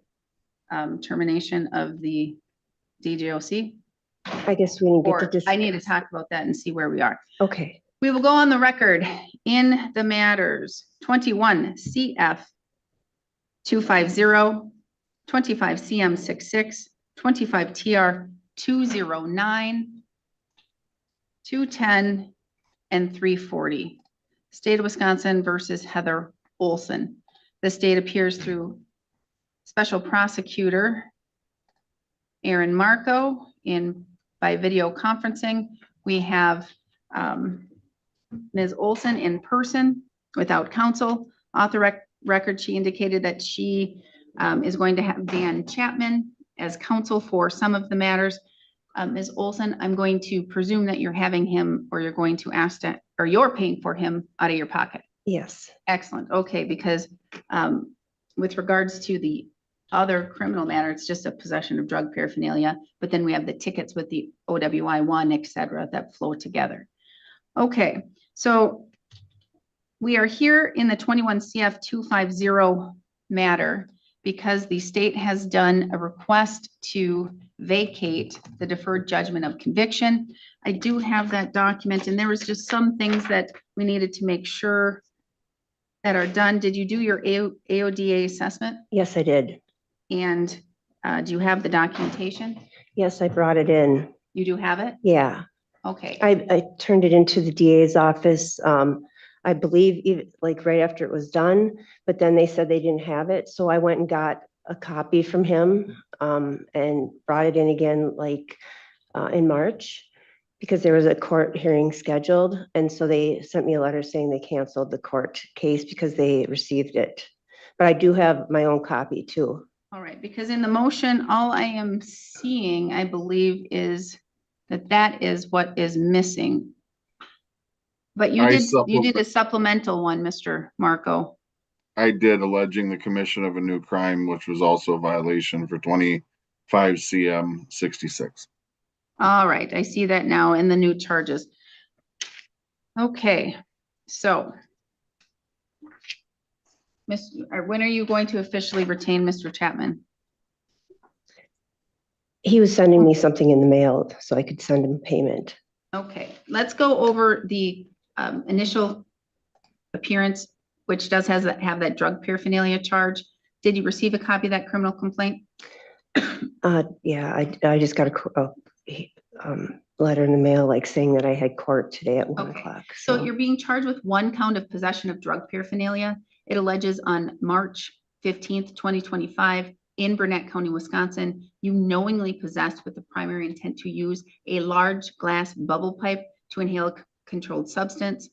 termination of the DJOC? I guess we didn't get to Or discuss. I need to talk about that and see where we are. Okay, We will go on the record in the matters 21 CF 250, 25 CM 66, 25 TR 209, 210, and 340. State of Wisconsin versus Heather Olson. The state appears through Special Prosecutor Aaron Marco by video conferencing. We have Ms. Olson in person without counsel. Author record, she indicated that she is going to have Dan Chapman as counsel for some of the matters. Ms. Olson, I'm going to presume that you're having him, or you're going to ask that, or you're paying for him out of your pocket. yes, Excellent. Okay, because with regards to the other criminal matter, it's just a possession of drug paraphernalia, but then we have the tickets with the OWI-1, et cetera, that flow together. Okay, so we are here in the 21 CF 250 matter because the state has done a request to vacate the deferred judgment of conviction. I do have that document, and there was just some things that we needed to make sure that are done. Did you do your AODA assessment? yes, I did. And do you have the documentation? Yes, I brought it in. You do have it? Yeah, Okay. I turned it into the DA's office. I believe like right after it was done, but then they said they didn't have it. So I went and got a copy from him and brought it in again like in March because there was a court hearing scheduled. And so they sent me a letter saying they canceled the court case because they received it. But I do have my own copy too. All right, because in the motion, all I am seeing, I believe, is that is what is missing. But you did a supplemental one, Mr. Marco. I did, alleging the commission of a new crime, which was also a violation for 25 CM 66. All right, I see that now in the new charges. Okay, so when are you going to officially retain Mr. Chapman? He was sending me something in the mail so I could send him payment. Okay, let's go over the initial appearance, which does have that drug paraphernalia charge. Did you receive a copy of that criminal complaint? Yeah, I just got a letter in the mail, like saying that I had court today at 1 o'clock. So you're being charged with 1 count of possession of drug paraphernalia. It alleges on March 15th, 2025, in Burnett County, Wisconsin, you knowingly possessed with the primary intent to use a large glass bubble pipe to inhale a controlled substance.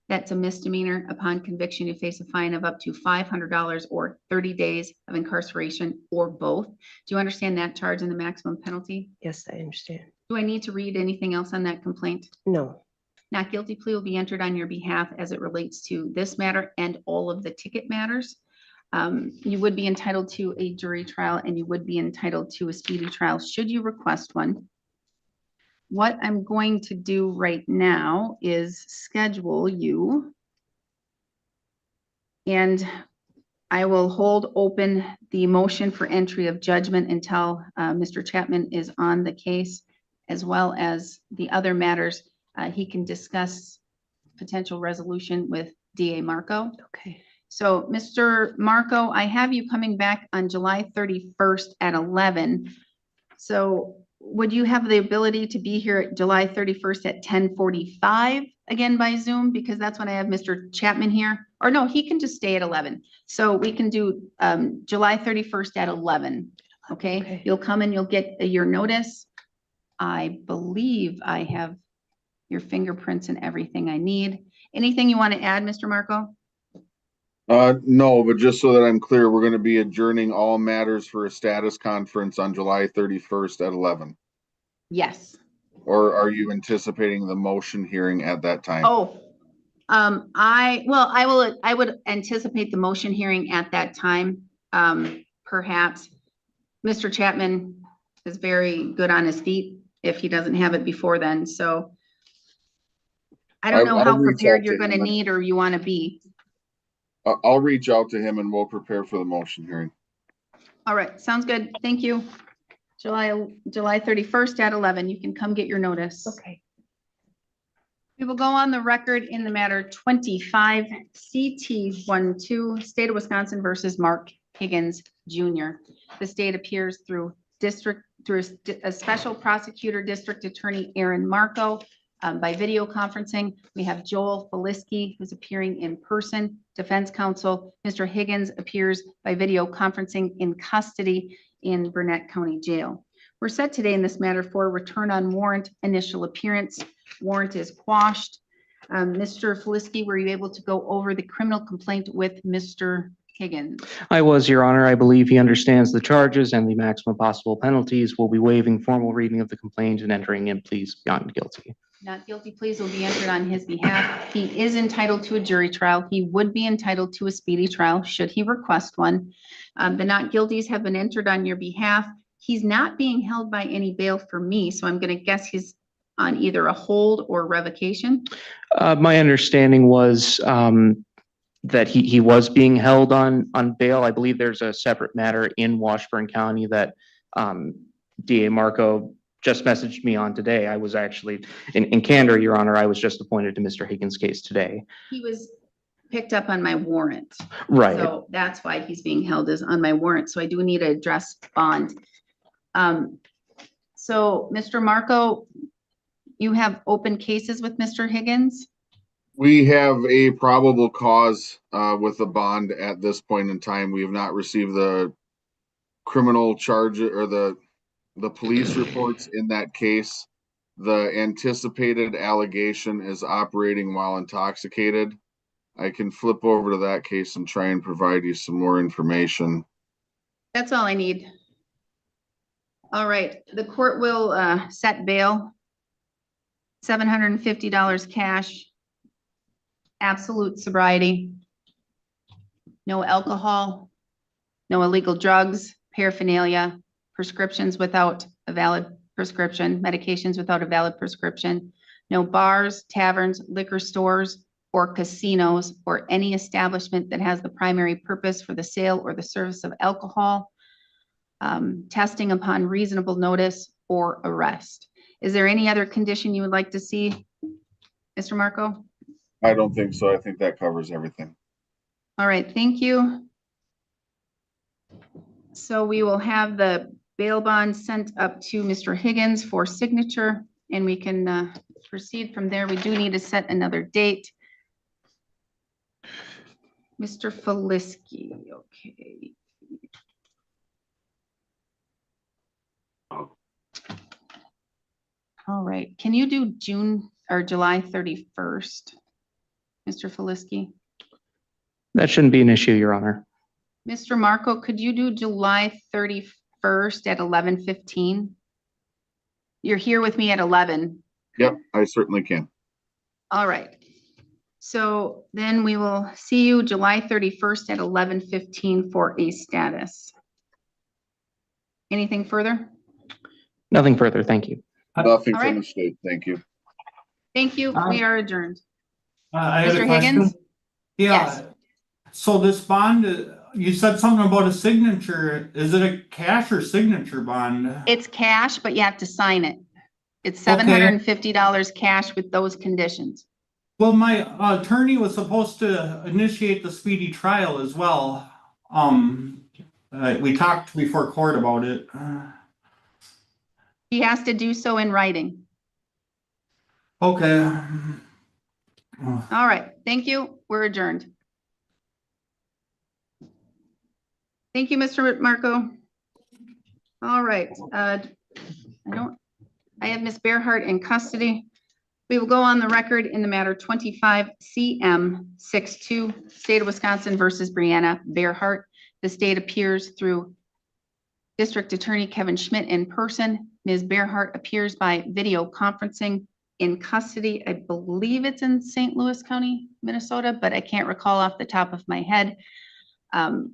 That's a misdemeanor. Upon conviction, you face a fine of up to $500 or 30 days of incarceration or both. Do you understand that charge and the maximum penalty? Yes, I understand. Do I need to read anything else on that complaint? No. Not guilty plea will be entered on your behalf as it relates to this matter and all of the ticket matters. You would be entitled to a jury trial and you would be entitled to a speedy trial should you request one. What I'm going to do right now is schedule you. And I will hold open the motion for entry of judgment until Mr. Chapman is on the case, as well as the other matters. He can discuss potential resolution with DA Marco. Okay. So, Mr. Marco, I have you coming back on July 31st at 11. So would you have the ability to be here at July 31st at 10:45 again by Zoom? Because that's when I have Mr. Chapman here. Or no, he can just stay at 11. So we can do July 31st at 11. Okay? You'll come and you'll get your notice. I believe I have your fingerprints and everything I need. Anything you want to add, Mr. Marco? No, but just so that I'm clear, we're gonna be adjourning all matters for a status conference on July 31st at 11. Yes. Or are you anticipating the motion hearing at that time? Oh, I would anticipate the motion hearing at that time. Perhaps Mr. Chapman is very good on his feet if he doesn't have it before then. So I don't know I'll how reach prepared out you're to going to him. need or you want to be. I'll reach out to him and we'll prepare for the motion hearing. All right, sounds good. Thank you. July 31st at 11. You can come get your notice. Okay. We will go on the record in the matter 25 CT12, State of Wisconsin versus Mark Higgins Jr. The state appears through a special prosecutor, District Attorney Aaron Marco. By video conferencing, we have Joel Feliski, who's appearing in person. Defense counsel, Mr. Higgins, appears by video conferencing in custody in Burnett County Jail. We're set today in this matter for return on warrant, initial appearance. Warrant is quashed. Mr. Feliski, were you able to go over the criminal complaint with Mr. Higgins? I was, Your Honor. I believe he understands the charges and the maximum possible penalties. We'll be waiving formal reading of the complaint and entering in pleas beyond guilty. Not guilty pleas will be entered on his behalf. He is entitled to a jury trial. He would be entitled to a speedy trial should he request one. The not guilties have been entered on your behalf. He's not being held by any bail for me, so I'm going to guess he's on either a hold or revocation. My understanding was that he was being held on bail. I believe there's a separate matter in Washburn County that DA Marco just messaged me on today. I was actually, in candor, Your Honor, I was just appointed to Mr. Higgins' case today. He was picked up on my warrant. Right. So that's why he's being held is on my warrant. So I do need to address bond. So Mr. Marco, you have open cases with Mr. Higgins? We have a probable cause with a bond at this point in time. We have not received the criminal charge or the police reports in that case. The anticipated allegation is operating while intoxicated. I can flip over to that case and try and provide you some more information. That's all I need. All right, the court will set bail, $750 cash, absolute sobriety, no alcohol, no illegal drugs, paraphernalia, prescriptions without a valid prescription, medications without a valid prescription, no bars, taverns, liquor stores, or casinos, or any establishment that has the primary purpose for the sale or the service of alcohol, testing upon reasonable notice or arrest. Is there any other condition you would like to see, Mr. Marco? I don't think so. I think that covers everything. All right, thank you. So we will have the bail bond sent up to Mr. Higgins for signature, and we can proceed from there. We do need to set another date. Mr. Feliski, okay. All right, can you do June or July 31st? Mr. Felisky? That shouldn't be an issue, Your Honor. Mr. Marco, could you do July 31st at 11:15? You're here with me at 11. Yep, I certainly can. All right. So then we will see you July 31st at 11:15 for a status. Anything further? Nothing further. Thank you. Nothing All from right. the state. Thank you. Thank you. We are adjourned. I had a Mr. question. Higgins? Yeah, so this bond, you said something about a signature. Is it a cash or signature bond? It's cash, but you have to sign it. It's Okay. $750 cash with those conditions. Well, my attorney was supposed to initiate the speedy trial as well. We talked before court about it. He has to do so in writing. Okay. All right. Thank you. We're adjourned. Thank you, Mr. Marco. All right. I have Ms. Bearhart in custody. We will go on the record in the matter 25 CM62, State of Wisconsin versus Brianna Bearhart. The state appears through District Attorney Kevin Schmidt in person. Ms. Bearhart appears by video conferencing in custody. I believe it's in St. Louis County, Minnesota, but I can't recall off the top of my head.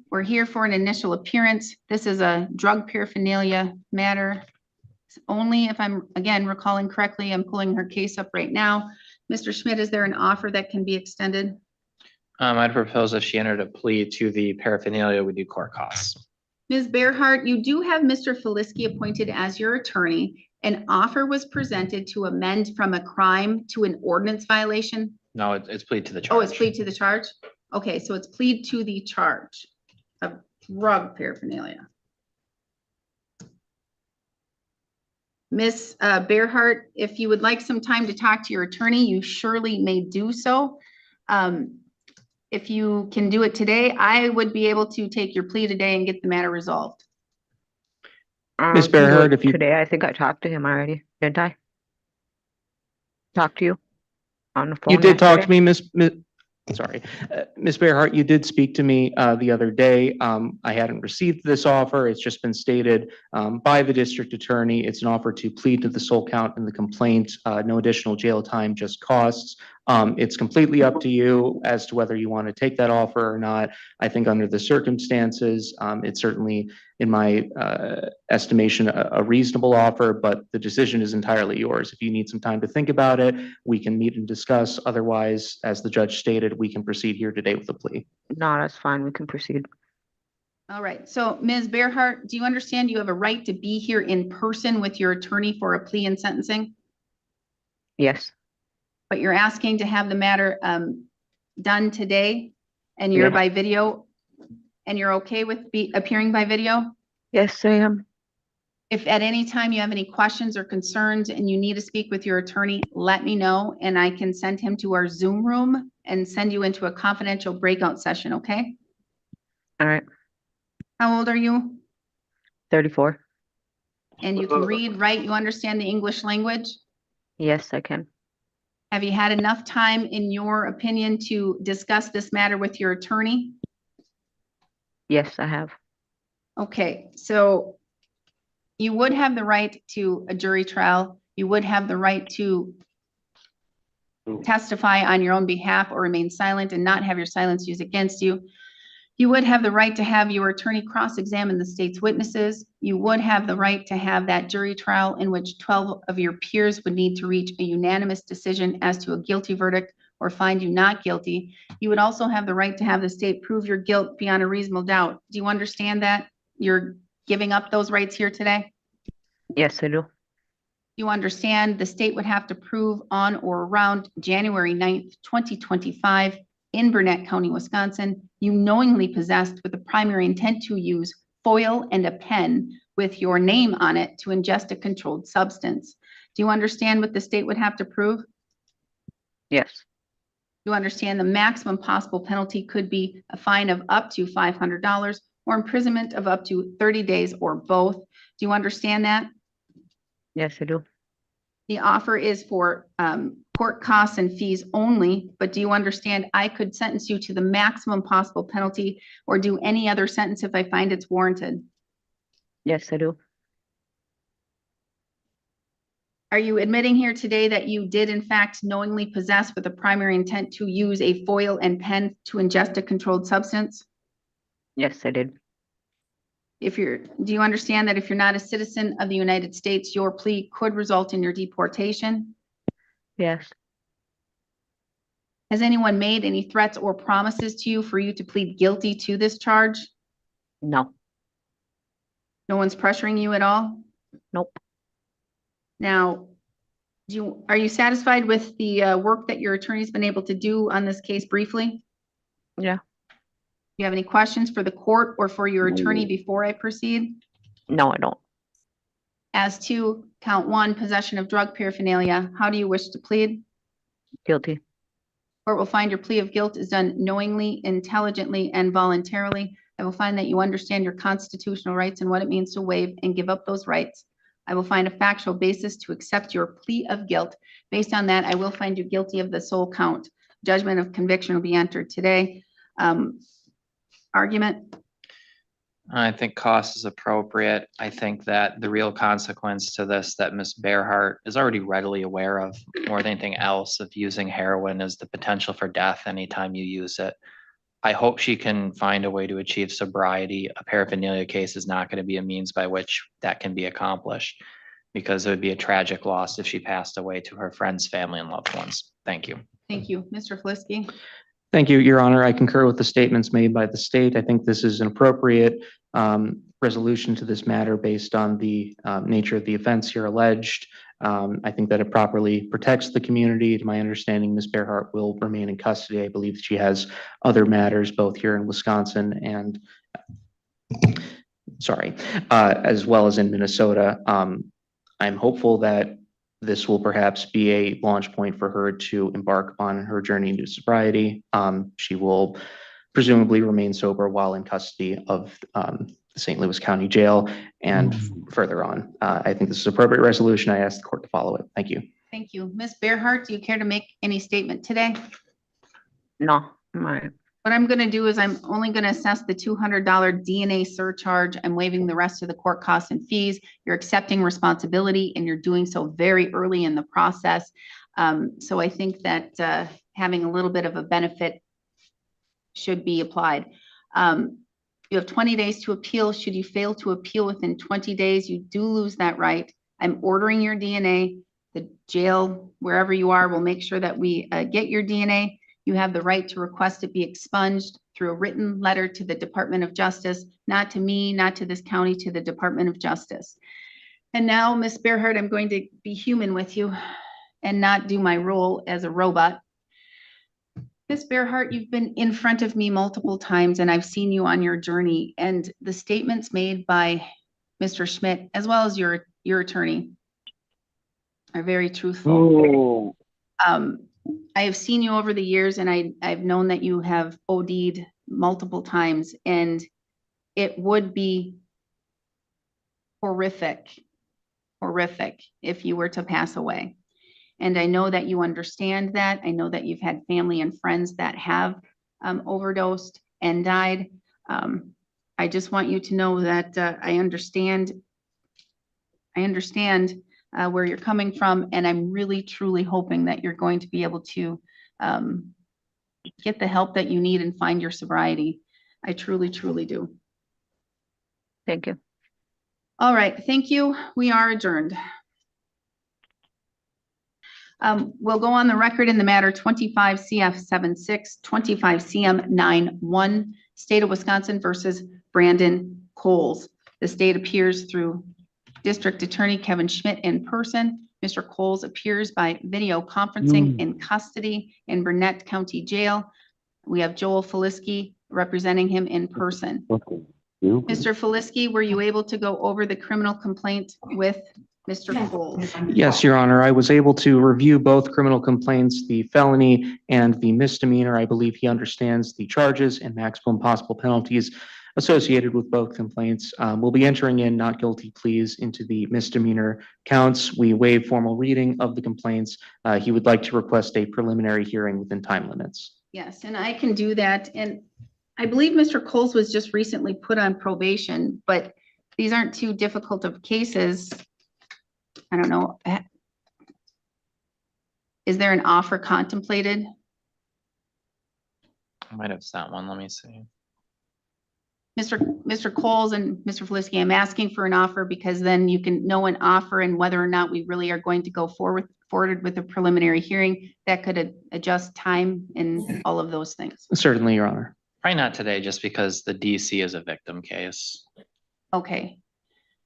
We're here for an initial appearance. This is a drug paraphernalia matter. Only if I'm, again, recalling correctly, I'm pulling her case up right now. Mr. Schmidt, is there an offer that can be extended? I'd propose if she entered a plea to the paraphernalia, we do court costs. Ms. Bearhart, you do have Mr. Felisky appointed as your attorney. An offer was presented to amend from a crime to an ordinance violation. No, it's plead to the charge. Oh, it's plead to the charge? Okay, so it's plead to the charge of drug paraphernalia. Ms. Bearhart, if you would like some time to talk to your attorney, you surely may do so. If you can do it today, I would be able to take your plea today and get the matter resolved. Ms. Bearhart, if you, Today, I think I talked to him already, didn't I? Talk to you on the phone. you did talk to yesterday? me, sorry, Ms. Bearhart, you did speak to me the other day. I hadn't received this offer. It's just been stated by the district attorney. It's an offer to plead to the sole count in the complaint. No additional jail time, just costs. It's completely up to you as to whether you want to take that offer or not. I think under the circumstances, it's certainly, in my estimation, a reasonable offer, but the decision is entirely yours. If you need some time to think about it, we can meet and discuss. Otherwise, as the judge stated, we can proceed here today with the plea. No, that's fine. We can proceed. All right, so Ms. Bearhart, do you understand you have a right to be here in person with your attorney for a plea and sentencing? Yes, But you're asking to have the matter done today, and you're Yeah. by video, and you're okay with appearing by video? yes, I am. If at any time you have any questions or concerns and you need to speak with your attorney, let me know, and I can send him to our Zoom room and send you into a confidential breakout session, okay? All right, How old are you? 34. And you can read, write, you understand the English language? Yes, I can. Have you had enough time, in your opinion, to discuss this matter with your attorney? Yes, I have. Okay, so you would have the right to a jury trial. You would have the right to testify on your own behalf or remain silent and not have your silence used against you. You would have the right to have your attorney cross-examine the state's witnesses. You would have the right to have that jury trial in which 12 of your peers would need to reach a unanimous decision as to a guilty verdict or find you not guilty. You would also have the right to have the state prove your guilt beyond a reasonable doubt. Do you understand that? You're giving up those rights here today? Yes, I do. You understand the state would have to prove on or around January 9th, 2025 in Burnett County, Wisconsin, you knowingly possessed with the primary intent to use foil and a pen with your name on it to ingest a controlled substance. Do you understand what the state would have to prove? Yes, You understand the maximum possible penalty could be a fine of up to $500 or imprisonment of up to 30 days or both. Do you understand that? yes, I do. The offer is for court costs and fees only, but do you understand I could sentence you to the maximum possible penalty or do any other sentence if I find it's warranted? Yes, I do. Are you admitting here today that you did in fact knowingly possess with a primary intent to use a foil and pen to ingest a controlled substance? Yes, I did. Do you understand that if you're not a citizen of the United States, your plea could result in your deportation? Yes. Has anyone made any threats or promises to you for you to plead guilty to this charge? No. No one's pressuring you at all? Nope. Now, are you satisfied with the work that your attorney's been able to do on this case briefly? Yeah. Do you have any questions for the court or for your attorney before I proceed? No, I don't. As to count 1, possession of drug paraphernalia, how do you wish to plead? Guilty. Court will find your plea of guilt is done knowingly, intelligently, and voluntarily. I will find that you understand your constitutional rights and what it means to waive and give up those rights. I will find a factual basis to accept your plea of guilt. Based on that, I will find you guilty of the sole count. Judgment of conviction will be entered today. Argument? I think cost is appropriate. I think that the real consequence to this that Ms. Bearhart is already readily aware of more than anything else of using heroin is the potential for death anytime you use it. I hope she can find a way to achieve sobriety. A paraphernalia case is not going to be a means by which that can be accomplished because it would be a tragic loss if she passed away to her friends, family, and loved ones. Thank you. Thank you. Mr. Flisky? Thank you, Your Honor. I concur with the statements made by the state. I think this is an appropriate resolution to this matter based on the nature of the offense here alleged. I think that it properly protects the community. To my understanding, Ms. Bearhart will remain in custody. I believe she has other matters both here in Wisconsin and, as well as in Minnesota. I'm hopeful that this will perhaps be a launch point for her to embark upon her journey into sobriety. She will presumably remain sober while in custody of the St. Louis County Jail and further on. I think this is appropriate resolution. I ask the court to follow it. Thank you. Thank you. Ms. Bearhart, do you care to make any statement today? No. What I'm going to do is I'm only going to assess the $200 DNA surcharge. I'm waiving the rest of the court costs and fees. You're accepting responsibility and you're doing so very early in the process. So I think that having a little bit of a benefit should be applied. You have 20 days to appeal. Should you fail to appeal within 20 days, you do lose that right. I'm ordering your DNA. The jail, wherever you are, will make sure that we get your DNA. You have the right to request it be expunged through a written letter to the Department of Justice, not to me, not to this county, to the Department of Justice. And now, Ms. Bearhart, I'm going to be human with you and not do my role as a robot. Ms. Bearhart, you've been in front of me multiple times and I've seen you on your journey, and the statements made by Mr. Schmidt, as well as your attorney, are very truthful. I have seen you over the years and I've known that you have OD'd multiple times, and it would be horrific if you were to pass away. And I know that you understand that. I know that you've had family and friends that have overdosed and died. I just want you to know that I understand where you're coming from, and I'm really, truly hoping that you're going to be able to get the help that you need and find your sobriety. I truly, truly do. Thank you. All right, thank you. We are adjourned. We'll go on the record in the matter 25 CF 76, 25 CM 91, State of Wisconsin versus Brandon Coles. The state appears through District Attorney Kevin Schmidt in person. Mr. Coles appears by video conferencing in custody in Burnett County Jail. We have Joel Feliski representing him in person. Mr. Feliski, were you able to go over the criminal complaint with Mr. Coles. Yes, Your Honor, I was able to review both criminal complaints, the felony and the misdemeanor. I believe he understands the charges and maximum possible penalties associated with both complaints. We'll be entering in not guilty pleas into the misdemeanor counts. We waive formal reading of the complaints. He would like to request a preliminary hearing within time limits. Yes, and I can do that. And I believe Mr. Coles was just recently put on probation, but these aren't too difficult of cases. I don't know. Is there an offer contemplated? I might have sent one. Let me see. Mr. Coles and Mr. Felisky, I'm asking for an offer because then you can know an offer and whether or not we really are going to go forward with a preliminary hearing that could adjust time and all of those things. Certainly, Your Honor. Probably not today, just because the DC is a victim case. Okay.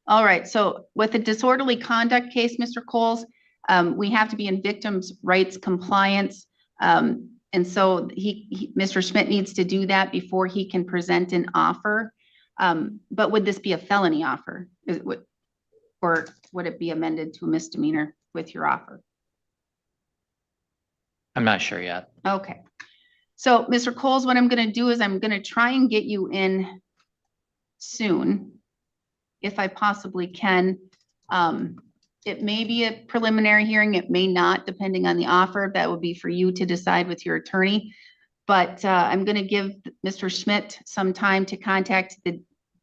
All right. So with the disorderly conduct case, Mr. Coles, we have to be in victims' rights compliance. And so Mr. Schmidt needs to do that before he can present an offer. But would this be a felony offer? Or would it be amended to a misdemeanor with your offer? I'm not sure yet. Okay. So Mr. Coles, what I'm going to do is I'm going to try and get you in soon, if I possibly can. It may be a preliminary hearing, it may not, depending on the offer. That would be for you to decide with your attorney. But I'm going to give Mr. Schmidt some time to contact the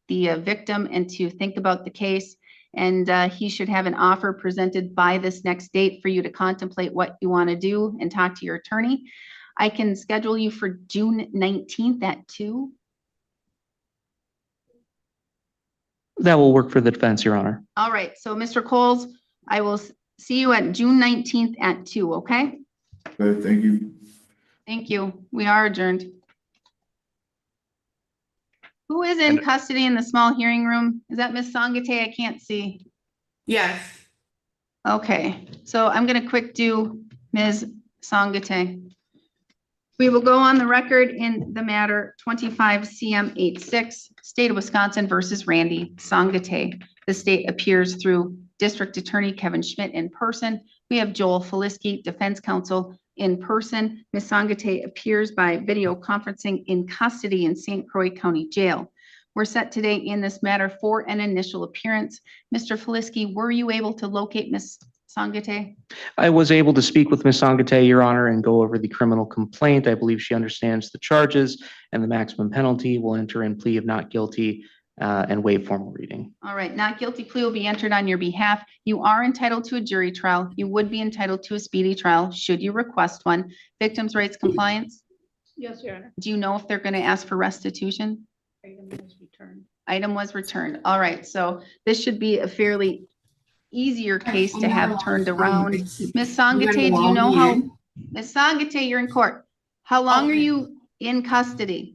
victim and to think about the case. And he should have an offer presented by this next date for you to contemplate what you want to do and talk to your attorney. I can schedule you for June 19th at 2. That will work for the defense, Your Honor. All right, so Mr. Coles, I will see you at June 19th at 2, okay? Okay, thank you. Thank you. We are adjourned. Who is in custody in the small hearing room? Is that Miss Sangate? I can't see. Yes. Okay, so I'm gonna quick do Ms. Sangate. We will go on the record in the matter 25 CM 86, State of Wisconsin versus Randy Sangate. The state appears through District Attorney Kevin Schmidt in person. We have Joel Felisky, Defense Counsel, in person. Ms. Sangate appears by video conferencing in custody in St. Croix County Jail. We're set today in this matter for an initial appearance. Mr. Felisky, were you able to locate Ms. Sangate? I was able to speak with Ms. Sangate, Your Honor, and go over the criminal complaint. I believe she understands the charges and the maximum penalty. Will enter in plea of not guilty and waive formal reading. All right, not guilty plea will be entered on your behalf. You are entitled to a jury trial. You would be entitled to a speedy trial should you request one. Victims' rights compliance? Yes, Your Honor. Do you know if they're going to ask for restitution? Item was returned. Item was returned. All right, so this should be a fairly easier case to have turned around. Ms. Sangate, do you know how, Ms. Sangate, you're in court. How long are you in custody?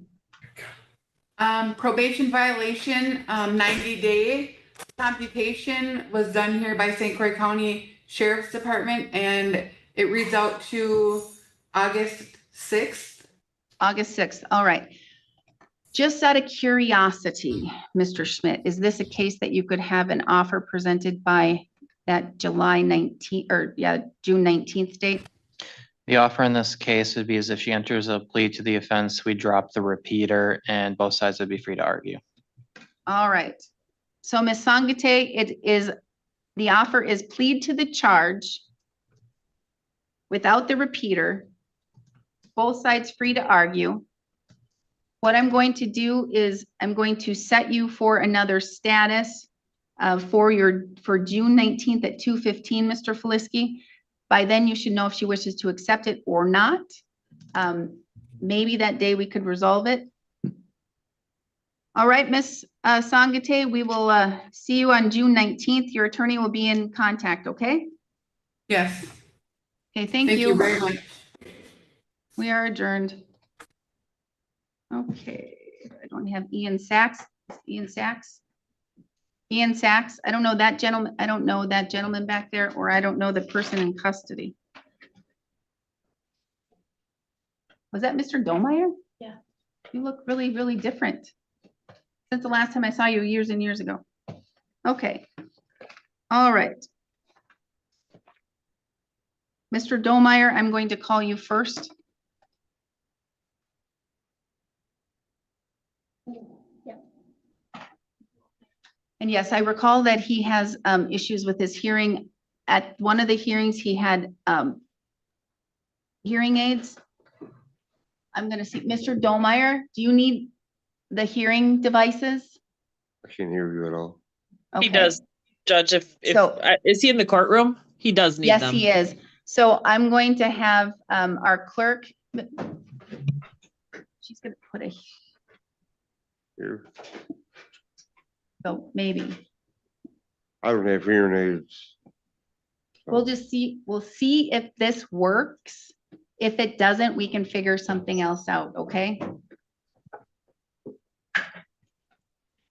Probation violation, 90-day computation was done here by St. Croix County Sheriff's Department, and it reads out to August 6th. August 6th, all right. Just out of curiosity, Mr. Schmidt, is this a case that you could have an offer presented by that July 19th, or June 19th date? The offer in this case would be as if she enters a plea to the offense, we drop the repeater and both sides would be free to argue. All right. So Ms. Sangate, the offer is plead to the charge without the repeater, both sides free to argue. What I'm going to do is I'm going to set you for another status for June 19th at 2:15, Mr. Felisky. By then you should know if she wishes to accept it or not. Maybe that day we could resolve it. All right, Ms. Sangate, we will see you on June 19th. Your attorney will be in contact, okay? Yes. Okay, thank you very much. We are adjourned. Okay, I don't have Ian Sachs. Ian Sachs. Ian Sachs. I don't know that gentleman. I don't know that gentleman back there, or I don't know the person in custody. Was that Mr. Domeyer? Yeah. You look really, really different since the last time I saw you years and years ago. Okay. All right. Mr. Domeyer, I'm going to call you first. And yes, I recall that he has issues with his hearing. At one of the hearings, he had hearing aids. I'm gonna see, Mr. Domeyer, do you need the hearing devices? I can't hear you at all. Okay. He does, Judge, So- is he in the courtroom? He does need them. Yes, he is. So I'm going to have our clerk. She's gonna put a, Here, so maybe. I don't have hearing aids. We'll just see, we'll see if this works. If it doesn't, we can figure something else out, okay?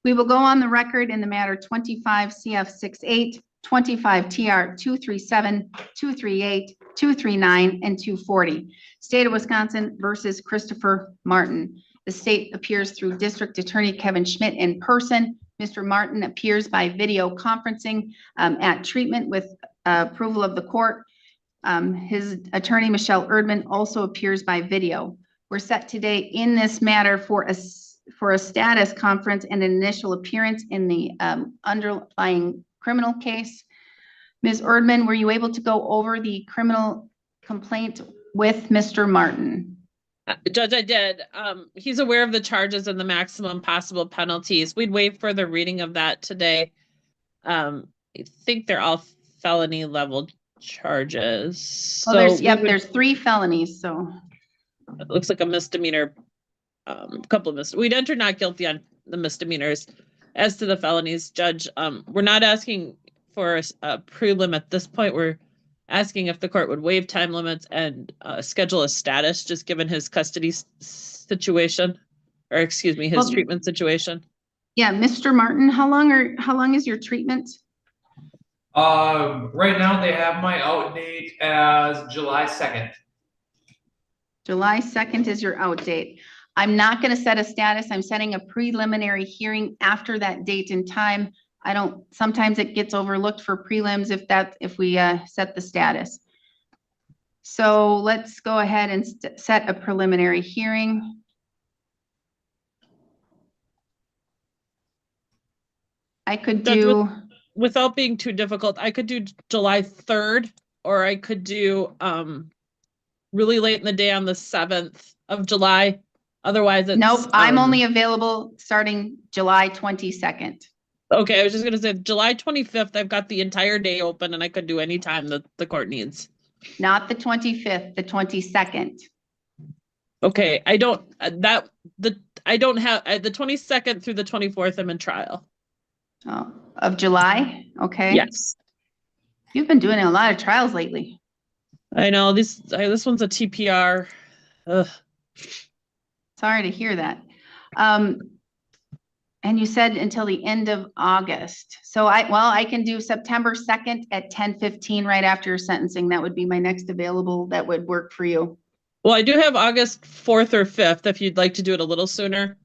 We will go on the record in the matter 25 CF 68, 25 TR 237, 238, 239, and 240. State of Wisconsin versus Christopher Martin. The state appears through District Attorney Kevin Schmidt in person. Mr. Martin appears by video conferencing at treatment with approval of the court. His attorney, Michelle Erdman, also appears by video. We're set today in this matter for a status conference and an initial appearance in the underlying criminal case. Ms. Erdman, were you able to go over the criminal complaint with Mr. Martin? Judge, I did. He's aware of the charges and the maximum possible penalties. We'd waive further reading of that today. I think they're all felony level charges. Well, there's 3 felonies, so. It looks like a misdemeanor, couple of we'd enter not guilty on the misdemeanors. As to the felonies, Judge, we're not asking for a prelim at this point. We're asking if the court would waive time limits and schedule a status, just given his custody situation, or excuse me, his treatment situation. Yeah, Mr. Martin, how long is your treatment? Right now they have my out date as July 2nd. July 2nd is your out date. I'm not going to set a status. I'm setting a preliminary hearing after that date and time. Sometimes it gets overlooked for prelims if we set the status. So let's go ahead and set a preliminary hearing. I could do. Without being too difficult, I could do July 3rd, or I could do really late in the day on the 7th of July. Otherwise, it's Nope, I'm only available starting July 22nd. Okay, I was just gonna say July 25th, I've got the entire day open and I could do any time that the court needs. Not the 25th, the 22nd. Okay, I don't have the 22nd through the 24th, I'm in trial. Oh, of July? Okay. Yes. You've been doing a lot of trials lately. I know, this one's a TPR. Ugh. Sorry to hear that. And you said until the end of August. So I can do September 2nd at 10:15 right after your sentencing. That would be my next available. That would work for you. Well, I do have August 4th or 5th if you'd like to do it a little sooner.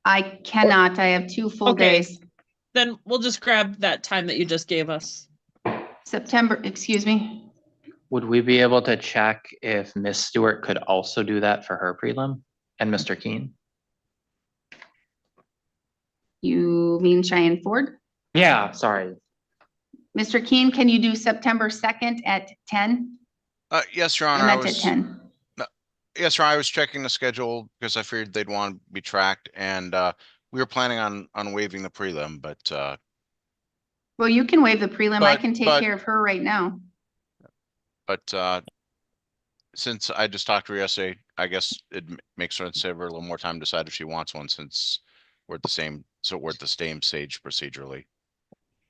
I cannot. I have 2 full days. Then we'll just grab that time that you just gave us. Excuse me. Would we be able to check if Miss Stewart could also do that for her prelim and Mr. Keen? You mean Cheyenne Ford? Yeah, sorry. Mr. Keen, can you do September 2nd at 10? Yes, Your I Honor. meant at 10. Yes, Your Honor, I was checking the schedule because I figured they'd want to be tracked, and we were planning on waiving the prelim, but Well, you can waive the prelim. I can take care of her right now. since I just talked to her yesterday, I guess it makes sense to have her a little more time to decide if she wants one, since we're at the same stage procedurally.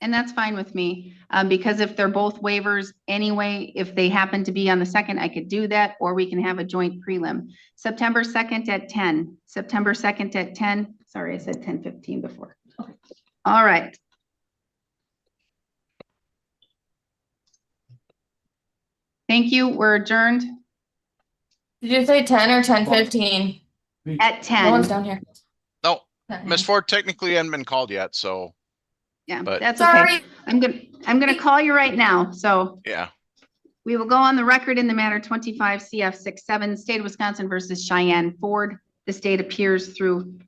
And that's fine with me, because if they're both waivers anyway, if they happen to be on the 2nd, I could do that, or we can have a joint prelim. September 2nd at 10, September 2nd at 10. Sorry, I said 10:15 before. Okay. All right. Thank you. We're adjourned. Did you say 10 or 10:15? At 10. No one's down here. No, Okay. Ms. Ford technically hadn't been called yet, so. Yeah, But- that's Sorry. okay. I'm gonna call you right now, so. Yeah, We will go on the record in the matter 25 CF 67, State of Wisconsin versus Cheyenne Ford. The state appears through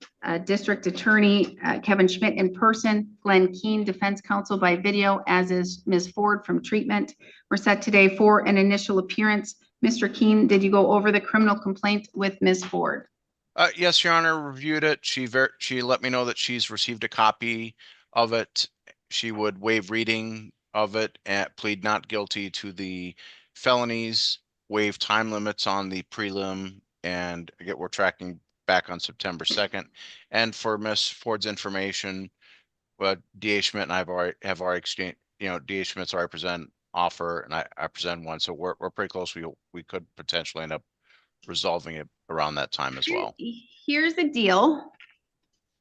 District Attorney Kevin Schmidt in person, Glenn Keane, Defense Counsel by video, as is Ms. Ford from treatment. We're set today for an initial appearance. Mr. Keane, did you go over the criminal complaint with Ms. Ford? yes, Your Honor, reviewed it. She let me know that she's received a copy of it. She would waive reading of it and plead not guilty to the felonies, waive time limits on the prelim, and again, we're tracking back on September 2nd. And for Ms. Ford's information, DA Schmidt and I have already exchanged, DA Schmidt's already present offer and I present one. So we're pretty close. We could potentially end up resolving it around that time as well. Here's the deal,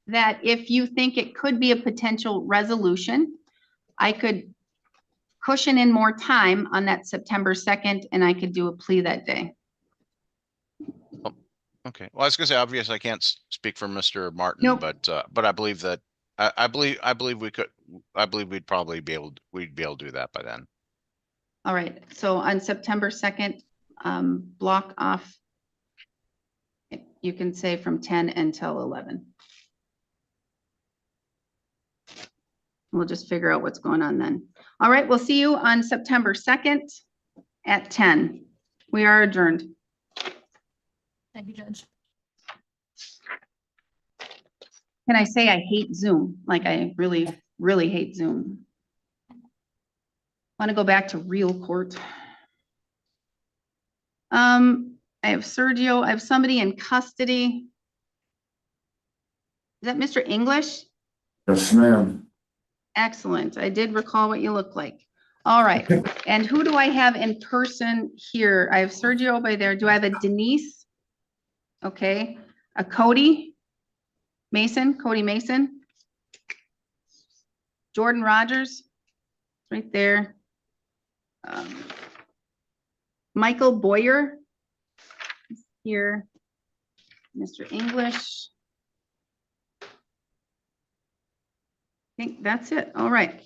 that if you think it could be a potential resolution, I could cushion in more time on that September 2nd and I could do a plea that day. Okay. Well, I was gonna say, obviously I can't speak for Mr. Martin, Nope. but I believe that, I believe we'd probably be able to do that by then. All right, so on September 2nd, block off, you can say from 10 until 11. We'll just figure out what's going on then. All right, we'll see you on September 2nd at 10. We are adjourned. Thank you, Judge. Can I say I hate Zoom? Like I really, really hate Zoom. Want to go back to real court. I have Sergio, I have somebody in custody. Is that Mr. English? Yes, ma'am. Excellent. I did recall what you look like. All right. And who do I have in person here? I have Sergio by there. Do I have a Denise? Okay. A Cody Mason, Cody Mason. Jordan Rogers, right there. Michael Boyer here. Mr. English. I think that's it. All right.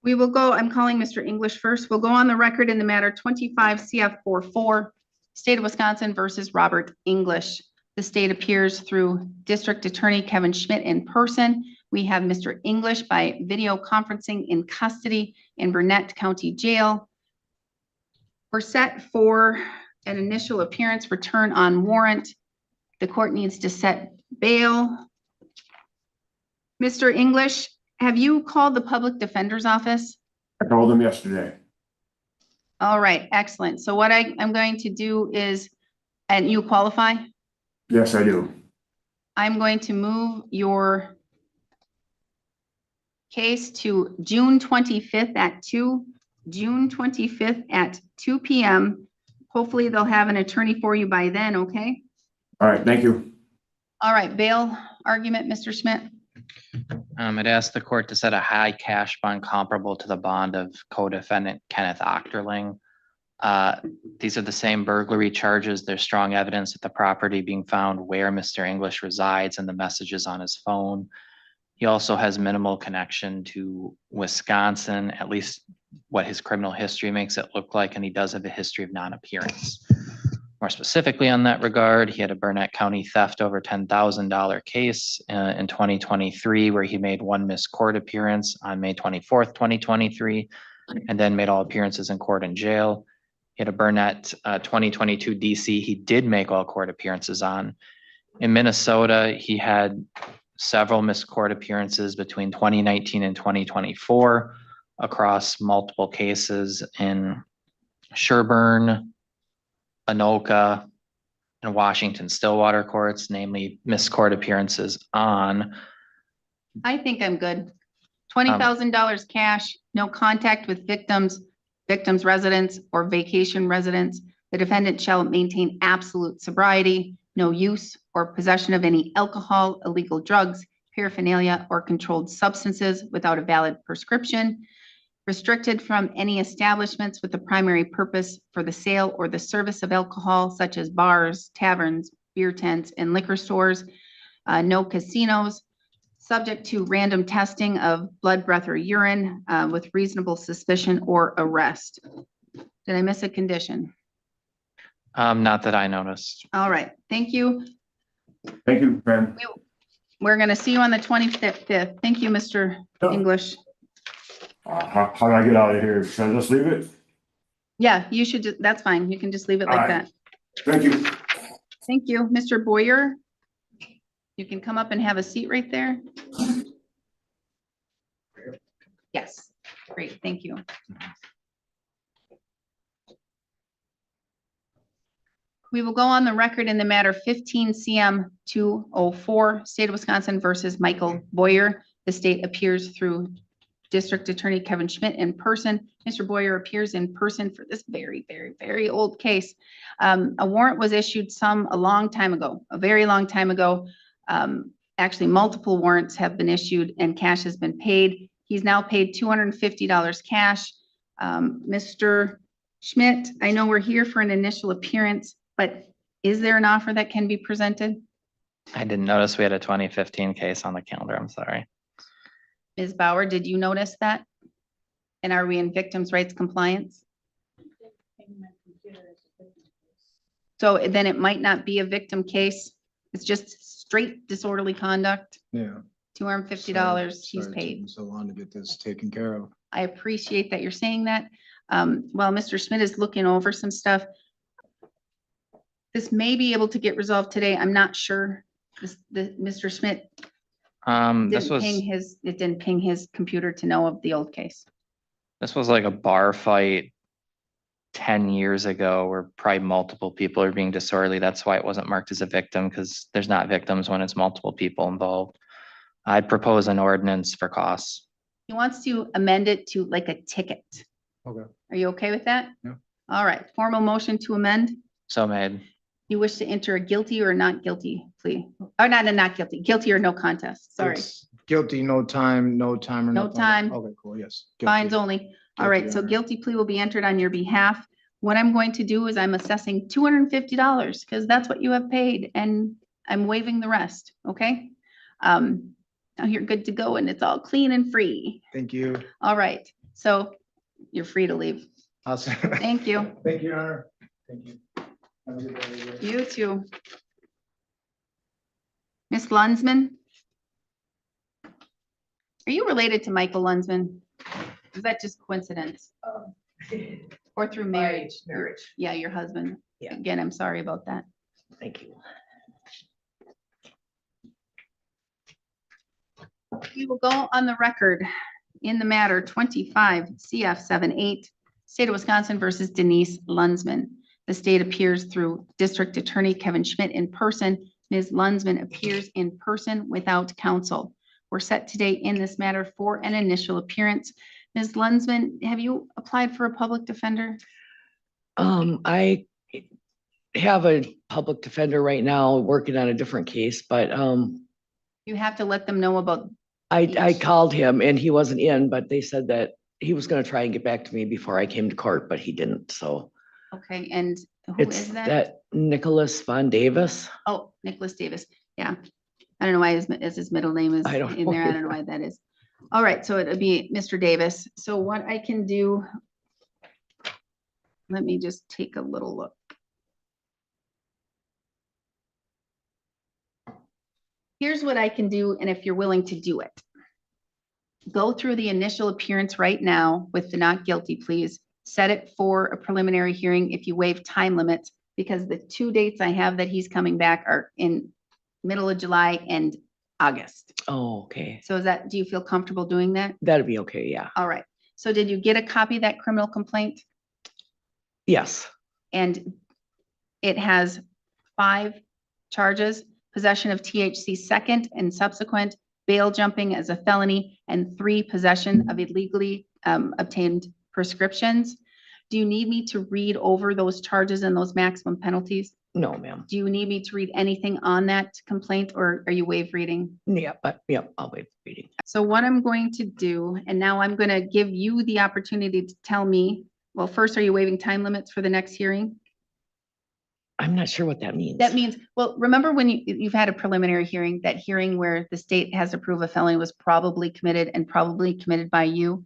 We will go, I'm calling Mr. English first. We'll go on the record in the matter 25 CF 44, State of Wisconsin versus Robert English. The state appears through District Attorney Kevin Schmidt in person. We have Mr. English by video conferencing in custody in Burnett County Jail. We're set for an initial appearance return on warrant. The court needs to set bail. Mr. English, have you called the public defender's office? I called them yesterday. All right, excellent. So what I'm going to do is, and you qualify? Yes, I do. I'm going to move your case to June 25th at 2 p.m. Hopefully they'll have an attorney for you by then, okay? All right, thank you. All right, bail argument, Mr. Schmidt. I'd ask the court to set a high cash bond comparable to the bond of co-defendant Kenneth Ochterling. These are the same burglary charges. There's strong evidence that the property being found where Mr. English resides and the messages on his phone. He also has minimal connection to Wisconsin, at least what his criminal history makes it look like, and he does have a history of non-appearance. More specifically on that regard, he had a Burnett County theft over $10,000 case in 2023, where he made one missed court appearance on May 24th, 2023, and then made all appearances in court and jail. He had a Burnett 2022 DC he did make all court appearances on. In Minnesota, he had several missed court appearances between 2019 and 2024 across multiple cases in Sherburne, Anoka, and Washington Stillwater courts, namely missed court appearances on. I think I'm good. $20,000 cash, no contact with victims, residents, or vacation residents. The defendant shall maintain absolute sobriety, no use or possession of any alcohol, illegal drugs, paraphernalia, or controlled substances without a valid prescription. Restricted from any establishments with the primary purpose for the sale or the service of alcohol, such as bars, taverns, beer tents, and liquor stores. No casinos. subject to random testing of blood, breath, or urine with reasonable suspicion or arrest. Did I miss a condition? Not that I noticed. All right, thank you. Thank you, Ben. We're gonna see you on the 25th. Thank you, Mr. English. How do I get out of here? Should I just leave it? Yeah, you should, that's fine. You can just leave it like All that. right. Thank you. Thank you, Mr. Boyer. You can come up and have a seat right there. Yes, great, thank you. We will go on the record in the matter 15 CM 204, State of Wisconsin versus Michael Boyer. The state appears through District Attorney Kevin Schmidt in person. Mr. Boyer appears in person for this very old case. A warrant was issued a long time ago, a very long time ago. Actually, multiple warrants have been issued and cash has been paid. He's now paid $250 cash. Mr. Schmidt, I know we're here for an initial appearance, but is there an offer that can be presented? I didn't notice we had a 2015 case on the calendar. I'm sorry. Ms. Bauer, did you notice that? And are we in victims' rights compliance? So then it might not be a victim case. It's just straight disorderly conduct. Yeah. $250 he's Sorry it paid. took me so long to get this taken care of. I appreciate that you're saying that. While Mr. Schmidt is looking over some stuff, this may be able to get resolved today. I'm not sure. Mr. Schmidt This was, it didn't ping his computer to know of the old case. this was like a bar fight 10 years ago where probably multiple people are being disorderly. That's why it wasn't marked as a victim, because there's not victims when it's multiple people involved. I'd propose an ordinance for costs. He wants to amend it to like a ticket. Okay. Are you okay with that? Yeah. All right, formal motion to amend. So made. You wish to enter a guilty or not guilty plea, or not guilty, guilty or no contest, sorry. It's guilty, no time or No nothing. time. Okay, cool, yes. Guilty. Fines only. All right, so Honor. guilty plea will be entered on your behalf. What I'm going to do is I'm assessing $250 because that's what you have paid and I'm waiving the rest, okay? Now you're good to go and it's all clean and free. Thank you. All right, so you're free to leave. Awesome. Thank you. Thank you, Your Honor. Thank you. Have a good day. You too. Miss Lunsman? Are you related to Michael Lunsman? Is that just coincidence? Or through marriage? Marriage. Yeah, your husband. Yeah. Again, I'm sorry about that. Thank you. We will go on the record in the matter 25 CF 78, State of Wisconsin versus Denise Lunsman. The state appears through District Attorney Kevin Schmidt in person. Ms. Lunsman appears in person without counsel. We're set today in this matter for an initial appearance. Ms. Lunsman, have you applied for a public defender? I have a public defender right now working on a different case, but You have to let them know about. I called him and he wasn't in, but they said that he was gonna try and get back to me before I came to court, but he didn't, so. Okay, and who It's is that? that Nicholas Von Davis. Oh, Nicholas Davis. Yeah. I don't know why his middle name is I don't in there. I don't know why that is. All right, so it'll be Mr. Davis. So what I can do, let me just take a little look. Here's what I can do, and if you're willing to do it. Go through the initial appearance right now with the not guilty pleas. Set it for a preliminary hearing if you waive time limits, because the two dates I have that he's coming back are in middle of July and August. Oh, okay. So do you feel comfortable doing that? That'd be okay, yeah. All right. So did you get a copy of that criminal complaint? Yes. And it has 5 charges: possession of THC second and subsequent, bail jumping as a felony, and 3 possession of illegally obtained prescriptions. Do you need me to read over those charges and those maximum penalties? No, ma'am. Do you need me to read anything on that complaint, or are you waive reading? Yeah, I'll waive reading. So what I'm going to do, and now I'm going to give you the opportunity to tell me, well, first, are you waiving time limits for the next hearing? I'm not sure what that means. That means, well, remember when you've had a preliminary hearing, that hearing where the state has to prove a felony was probably committed and probably committed by you.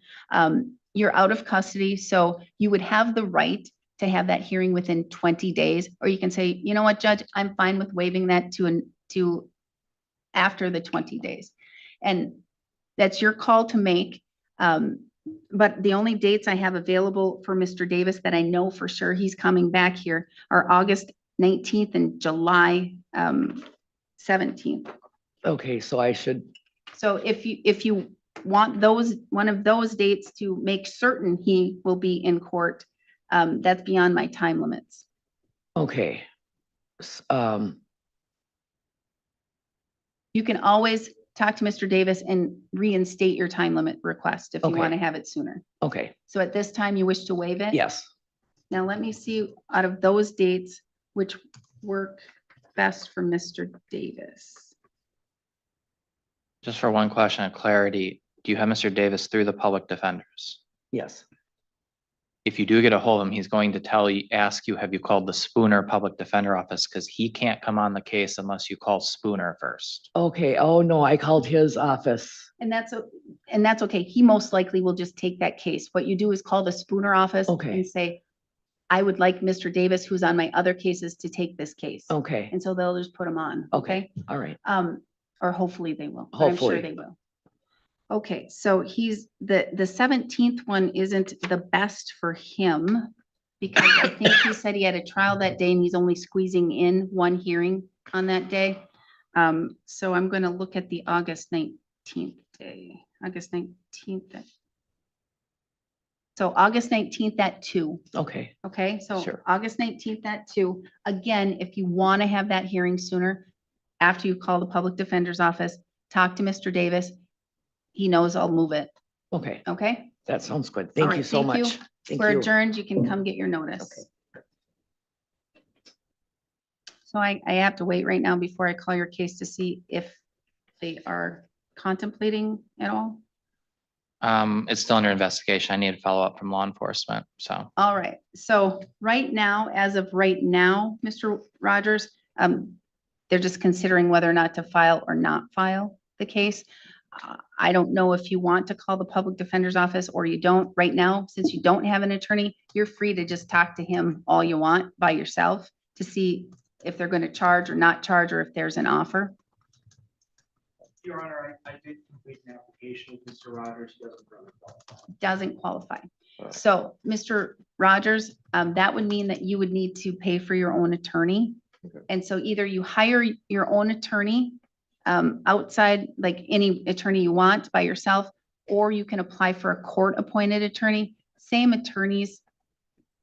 You're out of custody, so you would have the right to have that hearing within 20 days, or you can say, you know what, Judge, I'm fine with waiving that to after the 20 days. And that's your call to make. But the only dates I have available for Mr. Davis that I know for sure he's coming back here are August 19th and July 17th. Okay, so I should, So if you want one of those dates to make certain he will be in court, that's beyond my time limits. okay. S- You can always talk to Mr. Davis and reinstate your time limit request if you Okay. want to have it sooner. Okay, So at this time, you wish to waive it? yes. Now let me see out of those dates, which work best for Mr. Davis. Just for one question of clarity, do you have Mr. Davis through the public defenders? Yes. If you do get a hold of him, he's going to ask you, have you called the Spooner Public Defender Office? Because he can't come on the case unless you call Spooner first. Okay, oh no, I called his office. And that's okay. He most likely will just take that case. What you do is call the Spooner office Okay. and say, I would like Mr. Davis, who's on my other cases, to take this case. Okay, And so they'll just put him on, okay, okay? all right. Or hopefully they will. I'm sure Hopefully. they will. Okay, so he's, the 17th one isn't the best for him because I think he said he had a trial that day and he's only squeezing in one hearing on that day. So I'm gonna look at the August 19th day, August 19th. So August 19th at 2. Okay, Okay, so Sure. August 19th at 2. Again, if you want to have that hearing sooner, after you call the public defender's office, talk to Mr. Davis. He knows I'll move it, okay, okay? that sounds good. All Thank you right, so thank you. much. Thank We're you. adjourned. You can come get your notice. So I have to wait right now before I call your case to see if they are contemplating at all. It's still under investigation. I need to follow up from law enforcement, so. All right, so right now, as of right now, Mr. Rogers, they're just considering whether or not to file or not file the case. I don't know if you want to call the public defender's office or you don't. Right now, since you don't have an attorney, you're free to just talk to him all you want by yourself to see if they're going to charge or not charge, or if there's an offer. Your Honor, I did complete an application with Mr. Rogers. He doesn't really qualify. Doesn't qualify. So, Mr. Rogers, that would mean that you would need to pay for your own attorney. And so either you hire your own attorney outside, like any attorney you want by yourself, or you can apply for a court-appointed attorney. Same attorneys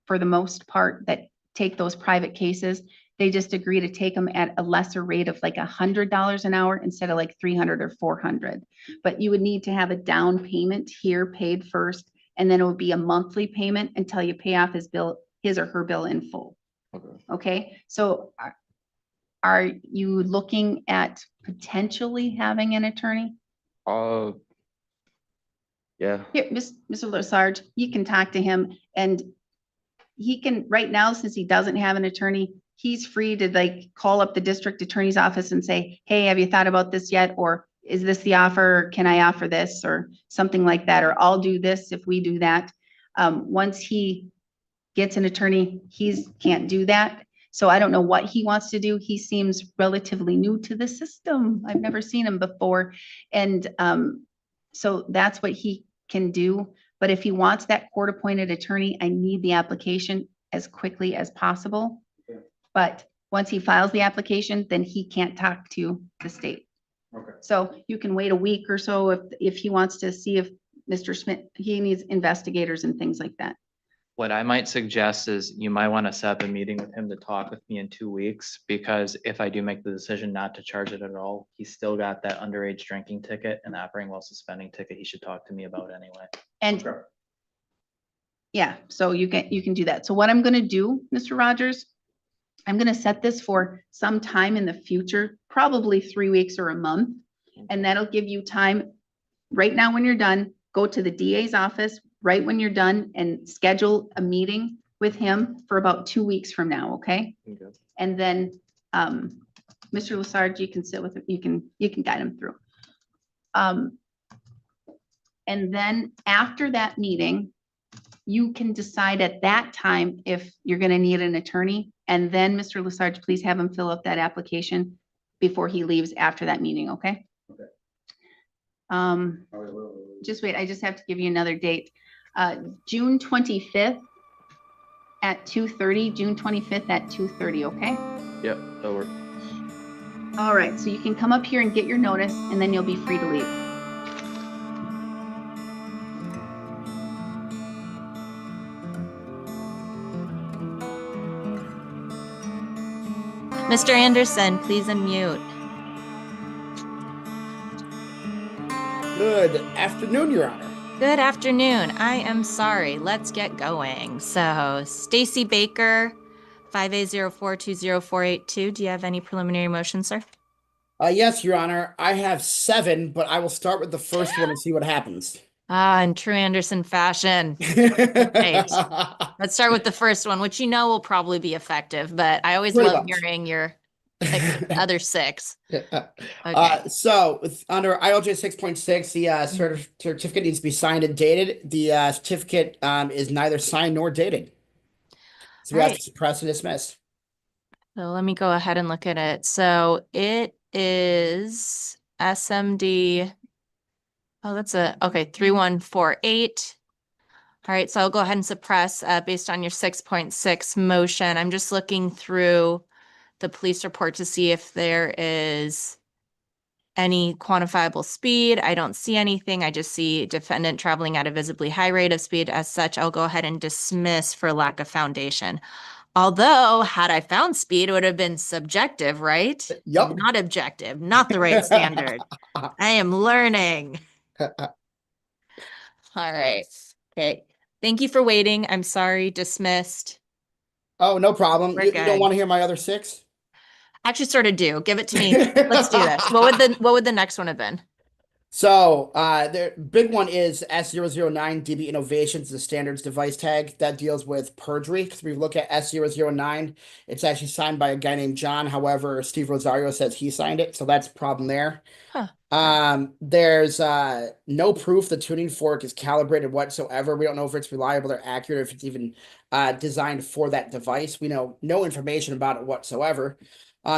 for the most part that take those private cases. They just agree to take them at a lesser rate of like $100 an hour instead of like 300 or 400. But you would need to have a down payment here paid first, and then it would be a monthly payment until you pay off his or her bill in full. Okay, so are you looking at potentially having an attorney? Yeah. Here, Mr. Lesarge, you can talk to him, and he can, right now, since he doesn't have an attorney, he's free to like call up the district attorney's office and say, hey, have you thought about this yet? Or is this the offer? Can I offer this? Or something like that, or I'll do this if we do that. Once he gets an attorney, can't do that. So I don't know what he wants to do. He seems relatively new to the system. I've never seen him before. And so that's what he can do. But if he wants that court-appointed attorney, I need the application as quickly as possible. But once he files the application, then he can't talk to the state. Okay. So you can wait a week or so if he wants to see if Mr. Smith, he needs investigators and things like that. What I might suggest is you might want to set up a meeting with him to talk with me in 2 weeks, because if I do make the decision not to charge it at all, he's still got that underage drinking ticket and operating while suspending ticket he should talk to me about anyway. And yeah, so you can do that. So what I'm gonna do, Mr. Rogers, I'm gonna set this for some time in the future, probably 3 weeks or a month. And that'll give you time, right now when you're done, go to the DA's office, right when you're done, and schedule a meeting with him for about 2 weeks from now, okay? And then, Mr. Lassard, you can sit with, you can guide him through. And then after that meeting, you can decide at that time if you're gonna need an attorney. And then, Mr. Lassard, please have him fill out that application before he leaves after that meeting, okay? Just wait, I just have to give you another date. June 25th at 2:30, June 25th at 2:30, okay? Yep, that'll work. All right, so you can come up here and get your notice, and then you'll be free to leave. Mr. Anderson, please unmute. Good afternoon, Your Honor. Good afternoon. I am sorry. Let's get going. So Stacy Baker, 5A04204882. Do you have any preliminary motion, sir? Yes, Your Honor. I have 7, but I will start with the first one and see what happens. In true Anderson fashion. Right. Let's start with the first one, which you know will probably be effective, but I always Pretty love much. hearing your other 6. Okay. So under ILJ 6.6, the certificate needs to be signed and dated. The certificate is neither signed nor dated. So we have to suppress and dismiss. So let me go ahead and look at it. So it is SMD. Oh, that's okay, 3148. All right, so I'll go ahead and suppress based on your 6.6 motion. I'm just looking through the police report to see if there is any quantifiable speed. I don't see anything. I just see defendant traveling at a visibly high rate of speed. As such, I'll go ahead and dismiss for lack of foundation. Although, had I found speed, it would have been subjective, right? Yep. Not objective, not the right standard. I am learning. All right. Okay. Thank you for waiting. I'm sorry, dismissed. Oh, no problem. We're You good. don't want to hear my other 6? Actually, sort of do. Give it to me. Let's do this. What would the next one have been? So the big one is S009 DB Innovations, the standards device tag that deals with perjury. Because we look at S009, it's actually signed by a guy named John. However, Steve Rosario says he signed it, so that's a problem there. Huh. There's no proof the tuning fork is calibrated whatsoever. We don't know if it's reliable or accurate, if it's even designed for that device. We know no information about it whatsoever.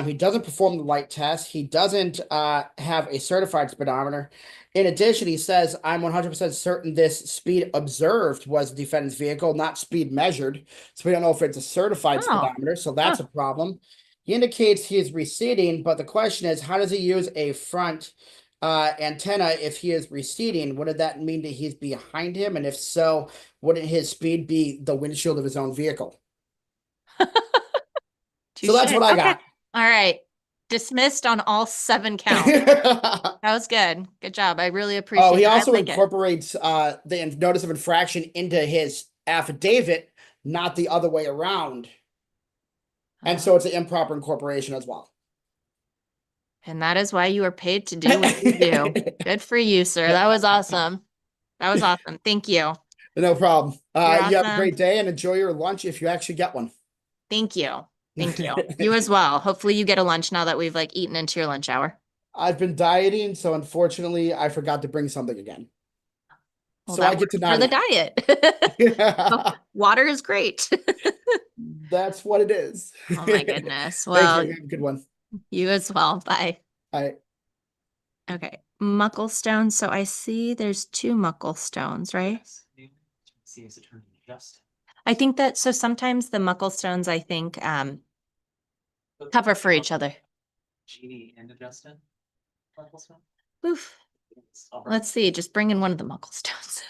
He doesn't perform the light test. He doesn't have a certified speedometer. In addition, he says, I'm 100% certain this speed observed was the defendant's vehicle, not speed measured. So we don't know if it's a certified speedometer. So that's a problem. He indicates he is receding, but the question is, how does he use a front antenna if he is receding? Would that mean that he's behind him? And if so, wouldn't his speed be the windshield of his own vehicle? So that's what I got. All right. Dismissed on all 7 counts. That was good. Good job. I really appreciate it. Oh, he I also like it. incorporates the notice of infraction into his affidavit, not the other way around. And so it's an improper incorporation as well. And that is why you are paid to do what you do. Good for you, sir. That was awesome. That was awesome. Thank you. No problem. You have a awesome. great day and enjoy your lunch if you actually get one. Thank you. Thank you. You as well. Hopefully you get a lunch now that we've eaten into your lunch hour. I've been dieting, so unfortunately I forgot to bring something again. Well, so I get to for the diet. Water is great. That's what it is. Oh my goodness. Thank Well, you. Have a good one. You as well. Bye. Bye. Okay. Mucklestones. So I see there's 2 Mucklestones, right? See his attorney Justin. I think that, so sometimes the Mucklestones, I think, cover for each other. Jeannie and Justin. Oof. Let's see, just bring in one of the Mucklestones.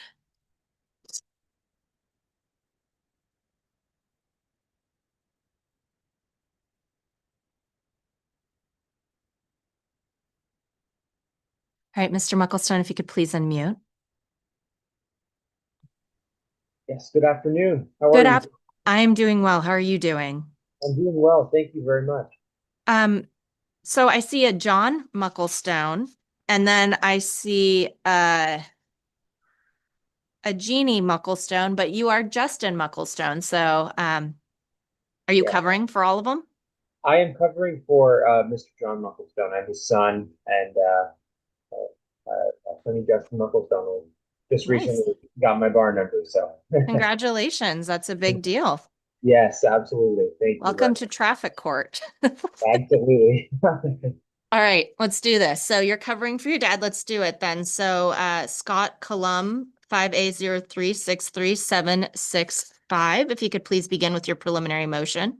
All right, Mr. Mucklestone, if you could please unmute. Yes, good afternoon. How are you? I am doing well. How are you doing? I'm doing well. Thank you very much. So I see a John Mucklestone, and then I see a Jeannie Mucklestone, but you are Justin Mucklestone. So are you covering for all of them? I am covering for Mr. John Mucklestone. I'm his son, and Attorney Justin Mucklestone just recently Nice. got my bar number. So Congratulations. That's a big deal. yes, absolutely. Thank you. Welcome to traffic court. Absolutely. All right, let's do this. So you're covering for your dad. Let's do it then. So Scott Colum, 5A03633765. If you could please begin with your preliminary motion.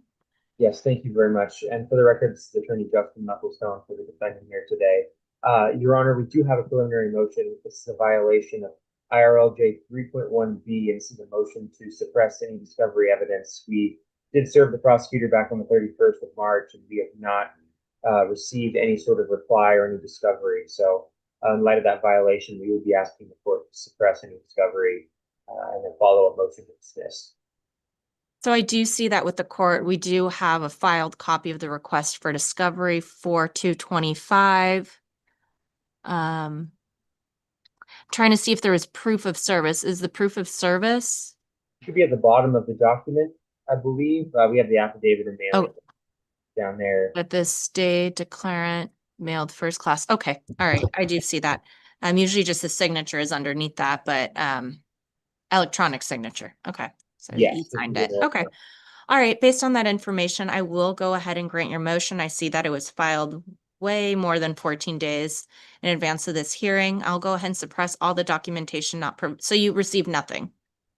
Yes, thank you very much. And for the record, this is Attorney Justin Mucklestone for the defendant here today. Your Honor, we do have a preliminary motion. This is a violation of IRLJ 3.1B, and this is a motion to suppress any discovery evidence. We did serve the prosecutor back on the 31st of March, and we have not received any sort of reply or any discovery. So in light of that violation, we would be asking the court to suppress any discovery and then follow-up motion to dismiss. So I do see that with the court, we do have a filed copy of the request for discovery for 225. Trying to see if there was proof of service. Is the proof of service? Should be at the bottom of the document, I believe. We have the affidavit of mailing down there. That this day declarant mailed first class. Okay, all right, I do see that. Usually just the signature is underneath that, but electronic signature. Okay, so Yes, you this signed is it. an Okay. All right, based on that information, I will go ahead and grant your motion. I see that it was filed way more than 14 days in advance of this hearing. I'll go ahead and suppress all the documentation so you received nothing.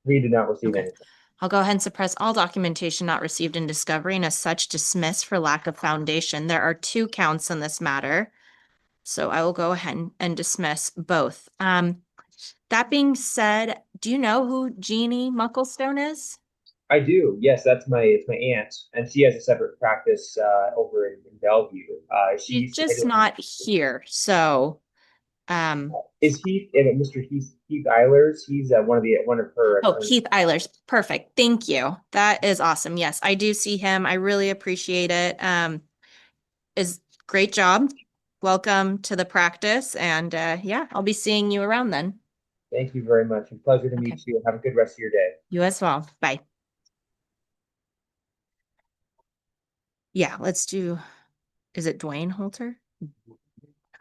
We did not receive anything. I'll go ahead and suppress all documentation not received in discovery and as such dismiss for lack of foundation. There are 2 counts in this matter. So I will go ahead and dismiss both. That being said, do you know who Jeannie Mucklestone is? I do. Yes, it's my aunt, and she has a separate practice over in Bellevue. She's just not here. So is he Mr. Heath Eilers? He's one of her. Oh, Keith Eilers. Perfect. Thank you. That is awesome. Yes, I do see him. I really appreciate it. Is great job. Welcome to the practice. And yeah, I'll be seeing you around then. Thank you very much. A pleasure to meet you. Have a good rest of your day. You as well. Bye. Yeah, let's do, is it Dwayne Holter?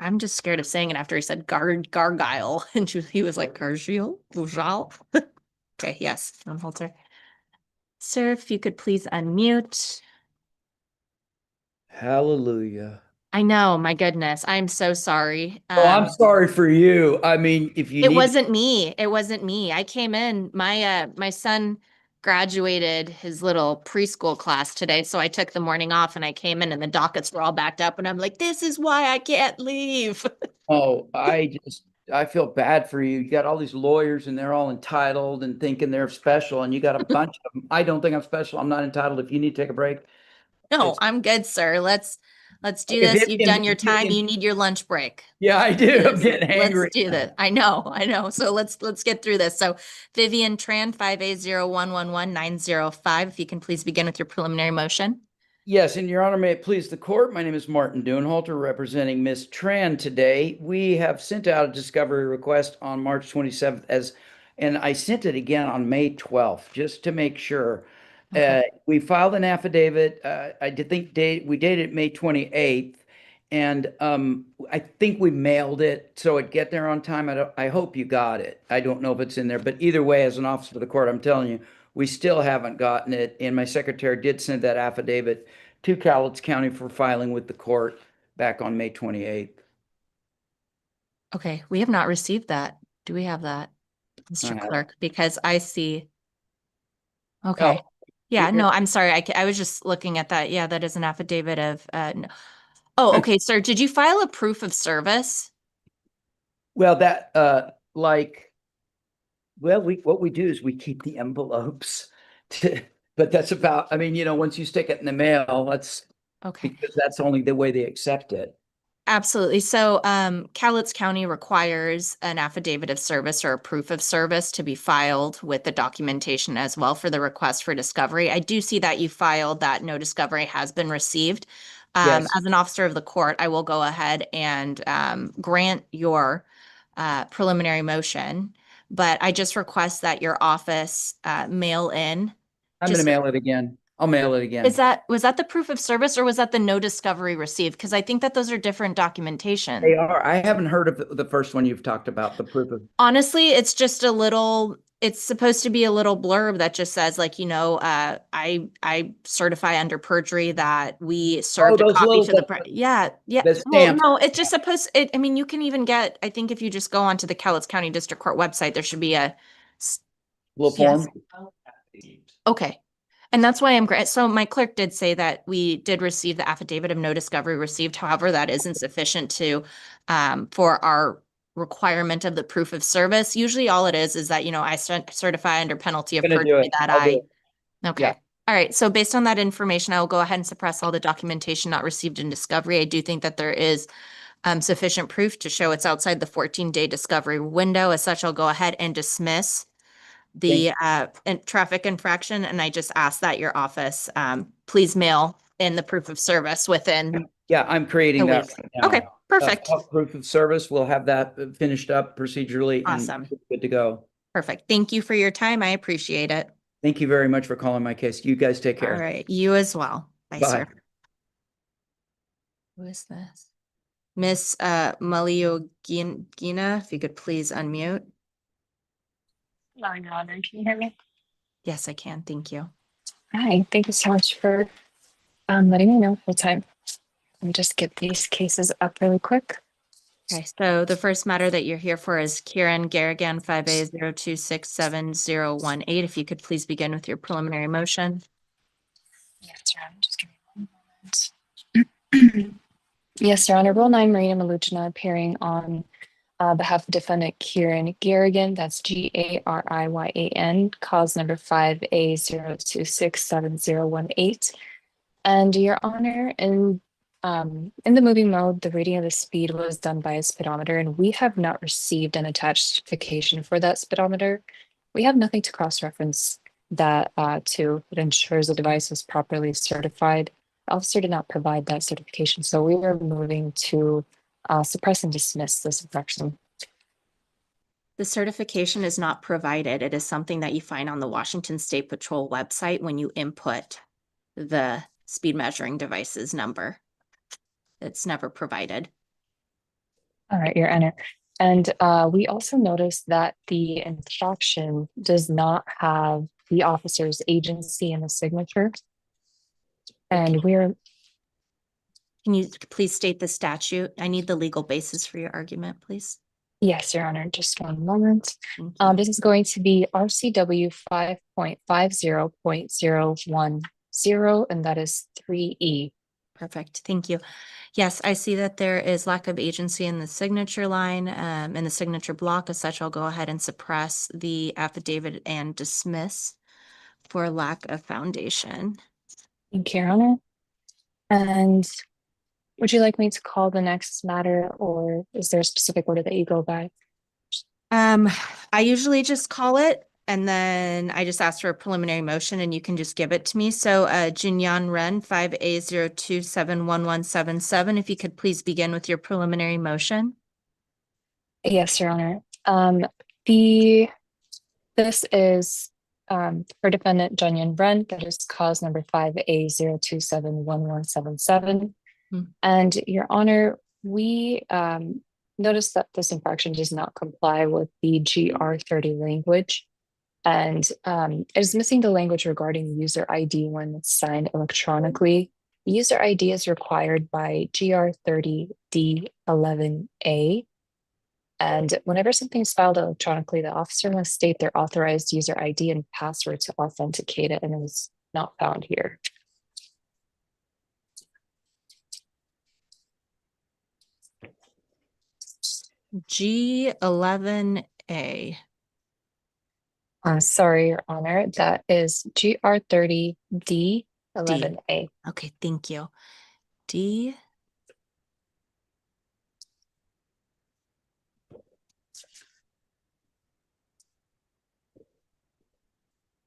I'm just scared of saying it after he said gargile. And he was like, Gargile? Okay, yes, John Holter. Sir, if you could please unmute. Hallelujah. I know, my goodness. I'm so sorry. Oh, I'm sorry for you. I mean, if you It need wasn't me. It wasn't me. I came in, my son graduated his little preschool class today, so I took the morning off and I came in and the dockets were all backed up and I'm like, this is why I can't leave. Oh, I feel bad for you. You got all these lawyers and they're all entitled and thinking they're special, and you got a bunch of them. I don't think I'm special. I'm not entitled. If you need to take a break. No, I'm good, sir. Let's do this. You've done your time. You need your lunch break. Yeah, I do. I'm getting Let's angry. do this. I know. So let's get through this. So Vivian Tran, 5A0111-905, if you can please begin with your preliminary motion. Yes, and Your Honor, may it please the court, my name is Martin Duenhalter, representing Ms. Tran today. We have sent out a discovery request on March 27th and I sent it again on May 12th, just to make sure. We filed an affidavit. We dated it May 28th, and I think we mailed it, so it get there on time. I hope you got it. I don't know if it's in there, but either way, as an officer of the court, I'm telling you, we still haven't gotten it, and my secretary did send that affidavit to Cowlitz County for filing with the court back on May 28th. Okay, we have not received that. Do we have that, Mr. Clerk? Because I see. Okay. Yeah, no, I'm sorry. I was just looking at that. Yeah, that is an affidavit of, no. Oh, okay, sir. Did you file a proof of service? Well, what we do is we keep the envelopes, but that's about, I mean, once you stick it in the mail, that's because that's only the way they accept it. Absolutely. So Cowlitz County requires an affidavit of service or a proof of service to be filed with the documentation as well for the request for discovery. I do see that you filed that no discovery has been received. Yes. As an officer of the court, I will go ahead and grant your preliminary motion, but I just request that your office mail in. I'm going to mail it again. I'll mail it again. Was that the proof of service or was that the no discovery received? Because I think that those are different documentation. They are. I haven't heard of the first one you've talked about, the proof of. Honestly, it's just a little, it's supposed to be a little blurb that just says like, you know, I certify under perjury that we served a those copy little- to the, yeah. the Well, stamp. no, it's just supposed, I mean, you can even get, I think if you just go onto the Cowlitz County District Court website, there should be a. Little Yes. form. Okay. And that's why I'm great. So my clerk did say that we did receive the affidavit of no discovery received. However, that isn't sufficient to, for our requirement of the proof of service. Usually all it is that, you know, I certify under penalty of Gonna do perjury it. that I'll do I, it. okay. Yeah. All right. So based on that information, I will go ahead and suppress all the documentation not received in discovery. I do think that there is sufficient proof to show it's outside the 14-day discovery window. As such, I'll go ahead and dismiss the traffic infraction, and I just ask that your office please mail in the proof of service within. Yeah, I'm creating a that week. right now. Okay, perfect. Proof of service. We'll have that finished up procedurally. Awesome. And good to go. Perfect. Thank you for your time. I appreciate it. Thank you very much for calling my case. You guys take care. All right. You as well. Bye, Bye. sir. Who is this? Miss Maliogina, if you could please unmute. Hello, Your Honor. Can you hear me? Yes, I can. Thank you. Hi, thank you so much for letting me know the time. Let me just get these cases up really quick. Okay, so the first matter that you're here for is Kieran Garrigan, 5A02677018. If you could please begin with your preliminary motion. Yes, Your Honor. Just give me 1 moment. Yes, Your Honor. Rule 9, Marina Maluchina appearing on behalf of defendant Kieran Garrigan, that's Garryan, cause number 5A02677018. And Your Honor, in the moving mode, the reading of the speed was done by a speedometer, and we have not received an attached certification for that speedometer. We have nothing to cross-reference that to that ensures the device is properly certified. The officer did not provide that certification, so we are moving to suppress and dismiss this infraction. The certification is not provided. It is something that you find on the Washington State Patrol website when you input the speed measuring device's number. It's never provided. All right, Your Honor. And we also noticed that the infraction does not have the officer's agency in the signature. And we're. Can you please state the statute? I need the legal basis for your argument, please. Yes, Your Honor, just 1 moment. This is going to be RCW 5.50.010, and that is 3E. Perfect, thank you. Yes, I see that there is lack of agency in the signature line, in the signature block. As such, I'll go ahead and suppress the affidavit and dismiss for lack of foundation. Thank you, Your Honor. And would you like me to call the next matter, or is there a specific order that you go by? I usually just call it, and then I just ask for a preliminary motion, and you can just give it to me. So, Jinyan Ren, 5A02711177. If you could please begin with your preliminary motion. Yes, Your Honor. This is for defendant Jinyan Ren. That is cause number 5A02711177. And Your Honor, we noticed that this infraction does not comply with the GR30 language, and it is missing the language regarding user ID when it's signed electronically. User ID is required by GR30 D11A, and whenever something is filed electronically, the officer must state their authorized user ID and password to authenticate it, and it is not found here. G11A. Sorry, Your Honor, that is GR30 D11A. Okay, thank you. D.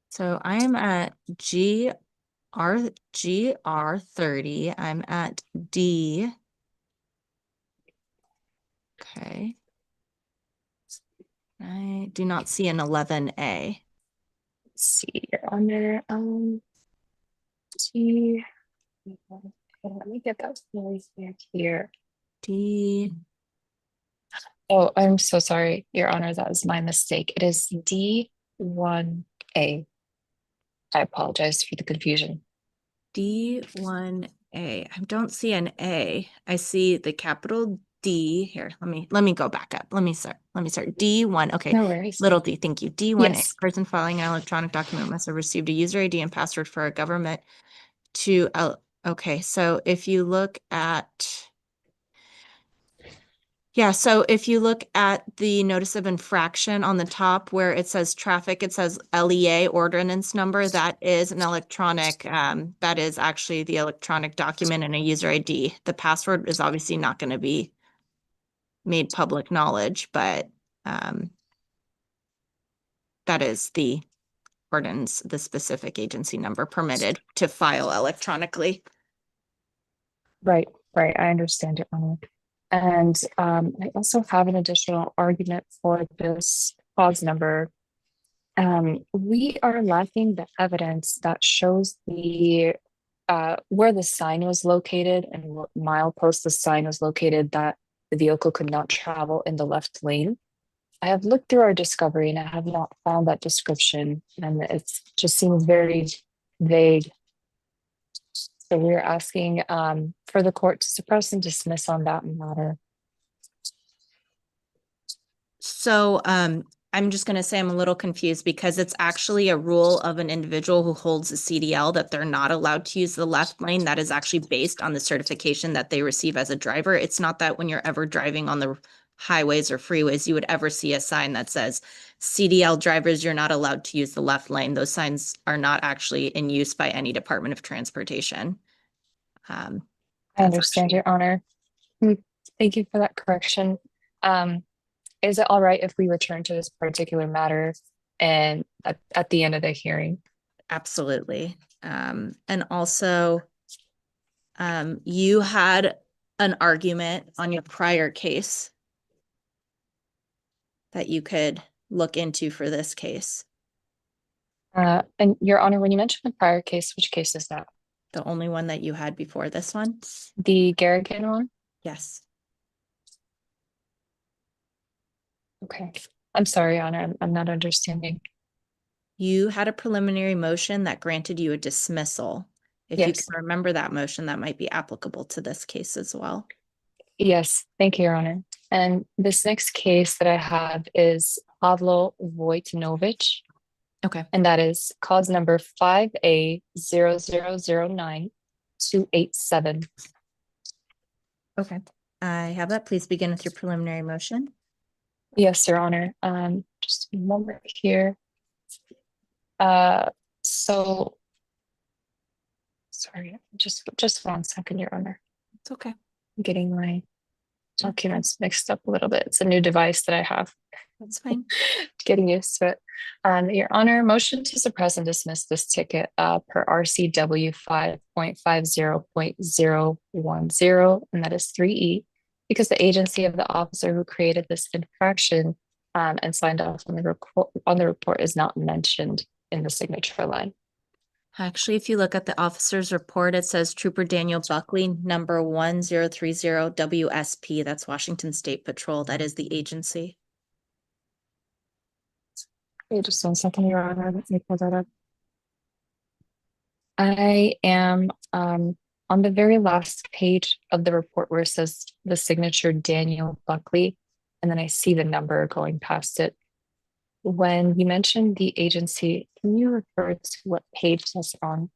So I'm at GR30. I'm at D. Okay. I do not see an 11A. Let's see, Your Honor. Let me get that really here. D. Oh, I'm so sorry, Your Honor. That was my mistake. It is D1A. I apologize for the confusion. D1A. I don't see an A. I see the capital D here. Let me go back up. Let me start. D1. Okay. No worries. Little d. Thank you. D1A. Yes. Person filing an electronic document must have received a user ID and password for a government to. Okay. So if you look at. Yeah, so if you look at the notice of infraction on the top where it says traffic, it says LEA ordinance number. That is an electronic, that is actually the electronic document and a user ID. The password is obviously not going to be made public knowledge, but that is the ordinance, the specific agency number permitted to file electronically. Right. I understand it, Honor. And I also have an additional argument for this clause number. We are lacking the evidence that shows the where the sign was located and what milepost the sign was located that the vehicle could not travel in the left lane. I have looked through our discovery and I have not found that description, and it just seems very vague. So we're asking for the court to suppress and dismiss on that matter. So I'm just going to say I'm a little confused because it's actually a rule of an individual who holds a CDL that they're not allowed to use the left lane. That is actually based on the certification that they receive as a driver. It's not that when you're ever driving on the highways or freeways, you would ever see a sign that says CDL drivers, you're not allowed to use the left lane. Those signs are not actually in use by any Department of Transportation. I understand, Your Honor. Thank you for that correction. Is it all right if we return to this particular matter and at the end of the hearing? Absolutely. And also, you had an argument on your prior case that you could look into for this case. And Your Honor, when you mentioned the prior case, which case is that? The only one that you had before this one? The Garrigan one? Yes. Okay. I'm sorry, Your Honor. I'm not understanding. You had a preliminary motion that granted you a dismissal. If you Yes. can remember that motion, that might be applicable to this case as well. Yes, thank you, Your Honor. And this next case that I have is Pavlo Vojtinovic. Okay. And that is cause number 5A0009287. Okay. I have that. Please begin with your preliminary motion. Yes, Your Honor. Just a moment here. So sorry, just 1 second, Your Honor. It's okay. I'm getting my documents mixed up a little bit. It's a new device that I have. That's fine. Getting used to it. Your Honor, motion to suppress and dismiss this ticket per RCW 5.50.010, and that is 3E, because the agency of the officer who created this infraction and signed off on the report is not mentioned in the signature line. Actually, if you look at the officer's report, it says Trooper Daniel Buckley, number 1030 WSP. That's Washington State Patrol. That is the agency. Okay, just 1 second, Your Honor. Let me pull that up. I am on the very last page of the report where it says the signature Daniel Buckley, and then I see the number going past it. When you mentioned the agency, can you refer to what page that's on?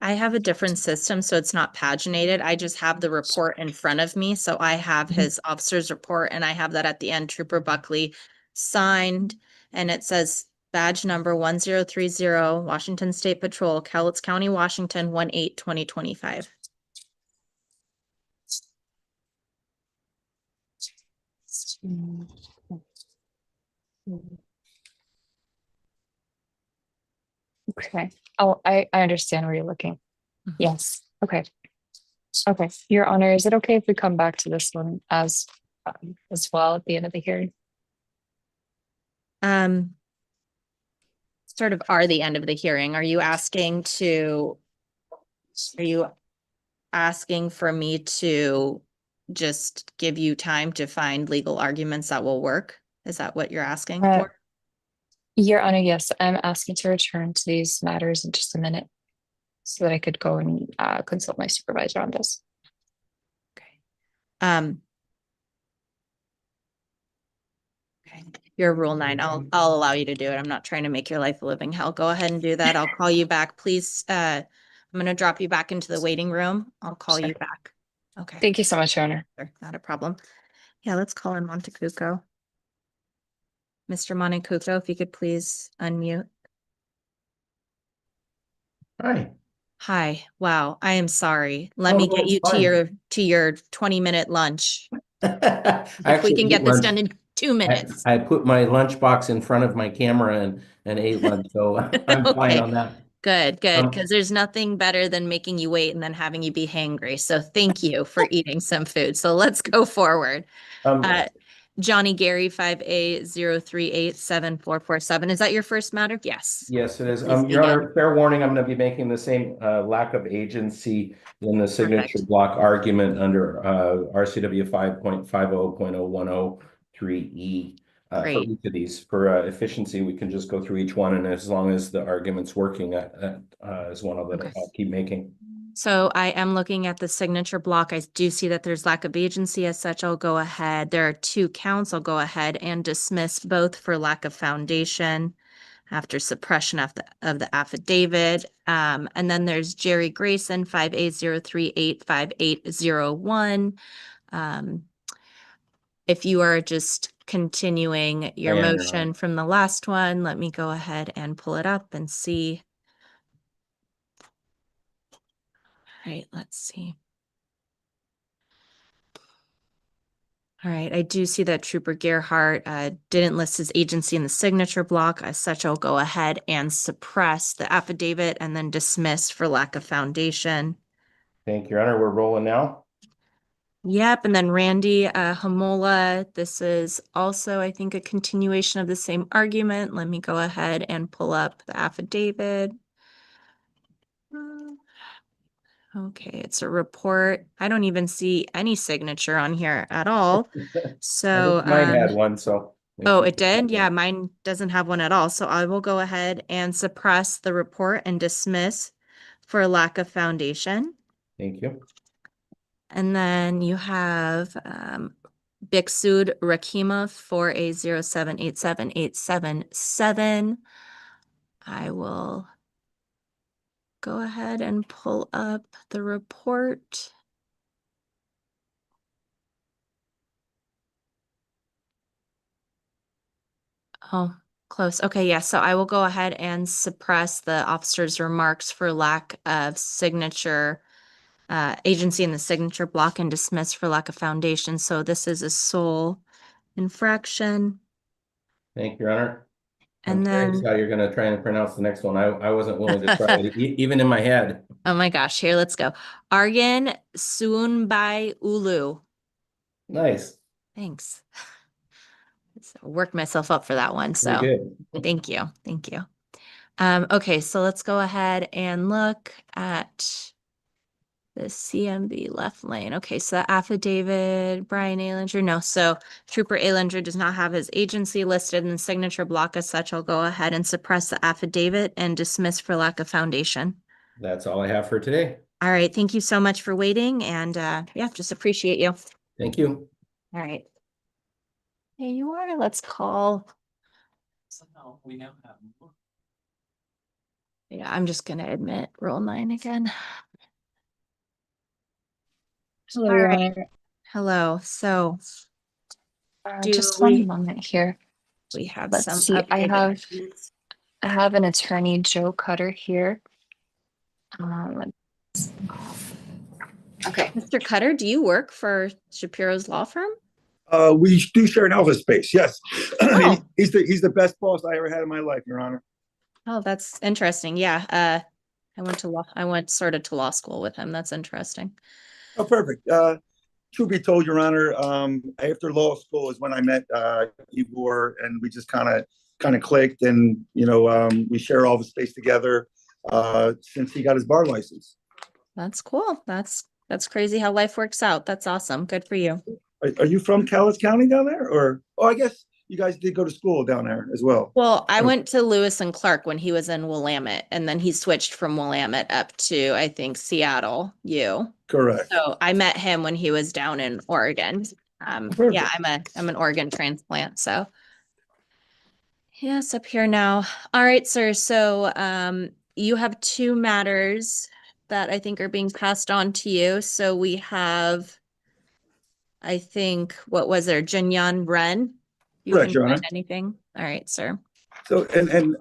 I have a different system, so it's not paginated. I just have the report in front of me. So I have his officer's report, and I have that at the end, Trooper Buckley signed, and it says badge number 1030, Washington State Patrol, Cowlitz County, Washington, 1/8/2025. Okay. Oh, I understand where you're looking. Yes. Okay. Okay. Your Honor, is it okay if we come back to this one as well at the end of the hearing? Sort of are the end of the hearing. Are you asking to Are you asking for me to just give you time to find legal arguments that will work? Is that what you're asking Uh, for? Your Honor, yes, I'm asking to return to these matters in just a minute so that I could go and consult my supervisor on this. Okay, your rule 9, I'll allow you to do it. I'm not trying to make your life a living hell. Go ahead and do that. I'll call you back. Please, I'm gonna drop you back into the waiting room. I'll call you back. Okay. Thank you so much, Your Honor. Sure, not a problem. Yeah, let's call in Montecuco. Mr. Montecuco, if you could please unmute. Hi. Hi. Wow, I am sorry. Let Oh, me no, get you it's fine. to your 20-minute lunch. I If we actually can ate get this lunch. done in 2 minutes. I put my lunchbox in front of my camera and ate lunch, so I'm fine Okay. on that. Good, Um, because there's nothing better than making you wait and then having you be hangry. So thank you for eating some food. So let's go forward. Johnny Gary 5A0387447. Is that your first matter? Yes. Yes, it is. Please Your begin. Honor, fair warning, I'm going to be making the same lack of agency in the signature Perfect. block argument under RCW 5.50.010.3E. For Great. each of these, for efficiency, we can just go through each one, and as long as the argument's working, is one of that I'll keep making. So I am looking at the signature block. I do see that there's lack of agency. As such, I'll go ahead. There are 2 counts. I'll go ahead and dismiss both for lack of foundation after suppression of the affidavit. And then there's Jerry Grayson 5A0385801. If you are just continuing your I am, Your motion Honor. from the last one, let me go ahead and pull it up and see. All right, let's see. All right, I do see that Trooper Gerhart didn't list his agency in the signature block. As such, I'll go ahead and suppress the affidavit and then dismiss for lack of foundation. Thank you, Your Honor. We're rolling now. Yep, and then Randy Hamola, this is also, I think, a continuation of the same argument. Let me go ahead and pull up the affidavit. Okay, it's a report. I don't even see any signature on here at all. So, Mine had one, so. oh, it did? Yeah, mine doesn't have one at all. So I will go ahead and suppress the report and dismiss for lack of foundation. Thank you. And then you have Biksud Rakima 4A0787877. I will go ahead and pull up the report. Oh, close. Okay, yeah. So I will go ahead and suppress the officer's remarks for lack of signature, agency in the signature block and dismiss for lack of foundation. So this is a sole infraction. Thank you, Your Honor. And I'm curious then, how you're gonna try and pronounce the next one. I wasn't willing to try it, even in my head. oh my gosh, here, let's go. Argan Suunbai Ulu. Nice. Thanks. So worked myself up for that one. You So did. thank you. Thank you. Okay, so let's go ahead and look at the CMB left lane. Okay, so the affidavit, Brian Alinger, no. So Trooper Alinger does not have his agency listed in the signature block. As such, I'll go ahead and suppress the affidavit and dismiss for lack of foundation. That's all I have for today. All right, thank you so much for waiting, and yeah, just appreciate you. Thank you. All right. Hey, you are. Let's call. We now have. Yeah, I'm just gonna admit Rule 9 again. Hello, All Your right. Honor. Hello. So Just one moment here. We have Let's some see. I updated. have an attorney, Joe Cutter, here. Okay, Mr. Cutter, do you work for Shapiro's law firm? We do share an office space. Yes, Oh. he's the best boss I ever had in my life, Your Honor. Oh, that's interesting. Yeah. I went sort of to law school with him. That's interesting. Oh, perfect. Truth be told, Your Honor, after law school is when I met Igor, and we just kind of clicked, and we share office space together since he got his bar license. That's cool. That's crazy how life works out. That's awesome. Good for you. Are you from Calais County down there, or, oh, I guess you guys did go to school down there as well. Well, I Oh. went to Lewis and Clark when he was in Willamette, and then he switched from Willamette up to, I think, Seattle U. Correct. So I met him when he was down in Oregon. Perfect. Yeah, I'm an organ transplant, so. Yes, up here now. All right, sir. So you have two matters that I think are being passed on to you. So we have, I think, what was there, Jinyan Ren? You Correct, can Your find Honor. anything? All right, sir. So, and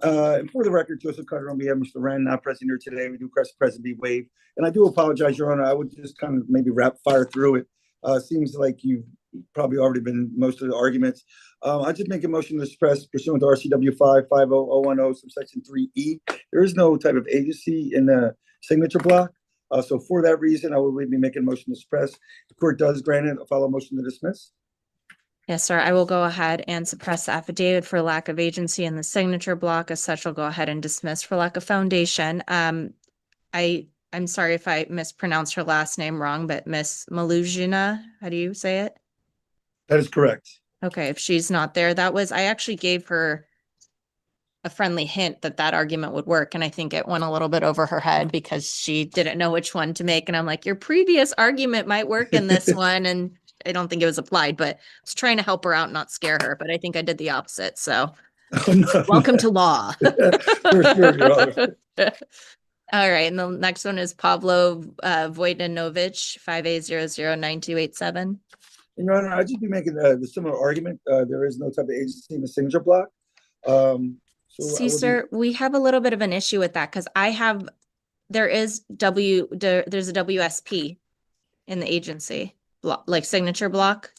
for the record, Joseph Cutter on behalf of Mr. Wren, not present here today. We do request the present be waived. And I do apologize, Your Honor. I would just kind of maybe fire through it. Seems like you've probably already been most of the arguments. I just make a motion to suppress pursuant to RCW 550010 subsection 3E. There is no type of agency in the signature block. So for that reason, I will be making a motion to suppress. The court does grant it. I'll follow motion to dismiss. Yes, sir. I will go ahead and suppress the affidavit for lack of agency in the signature block. As such, I'll go ahead and dismiss for lack of foundation. I'm sorry if I mispronounced her last name wrong, but Miss Maluzina, how do you say it? That is correct. Okay, if she's not there, I actually gave her a friendly hint that that argument would work. And I think it went a little bit over her head because she didn't know which one to make. And I'm like, your previous argument might work in this one. And I don't think it was applied, but I was trying to help her out, not scare her. But I think I did the opposite. So welcome to law. For sure, Your Honor. All right. And the next one is Pavlo Vojtinovic, 58009287. Your Honor, I'd just be making the similar argument. There is no type of agency in the signature block. See, sir, we have a little bit of an issue with that because there's a WSP in the agency block, like signature block.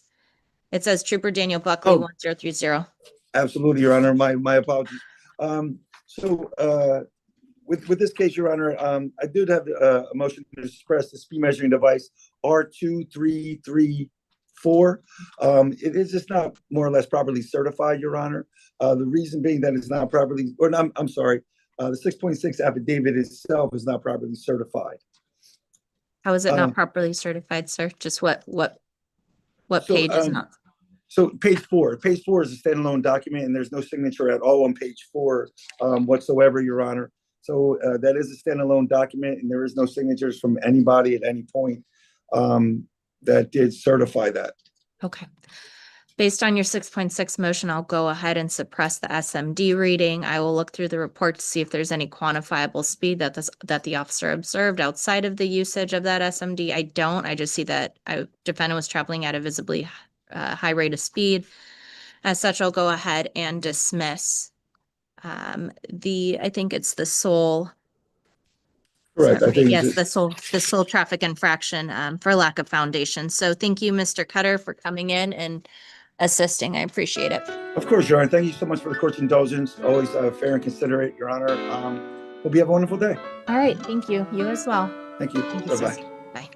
It says Trooper Daniel Buckley 1030. Absolutely, Your Honor. My apologies. With this case, Your Honor, I did have a motion to suppress the speed measuring device R2334. It is just not more or less properly certified, Your Honor. The reason being that it's not properly, or no, I'm sorry, the 6.6 affidavit itself is not properly certified. How is it not properly certified, sir? Just what page is not? So page 4 is a standalone document and there's no signature at all on page 4 whatsoever, Your Honor. So that is a standalone document and there is no signatures from anybody at any point that did certify that. Okay. Based on your 6.6 motion, I'll go ahead and suppress the SMD reading. I will look through the report to see if there's any quantifiable speed that the officer observed outside of the usage of that SMD. I don't. I just see that defendant was traveling at a visibly high rate of speed. As such, I'll go ahead and dismiss I think it's the sole. Correct. I think Yes, the sole traffic infraction for lack of foundation. So thank you, Mr. Cutter, for coming in and assisting. I appreciate it. Of course, Your Honor. Thank you so much for the court's indulgence. Always fair and considerate, Your Honor. Hope you have a wonderful day. All right. Thank you. You as well. Thank you. Thank you, Bye-bye. sir. Bye.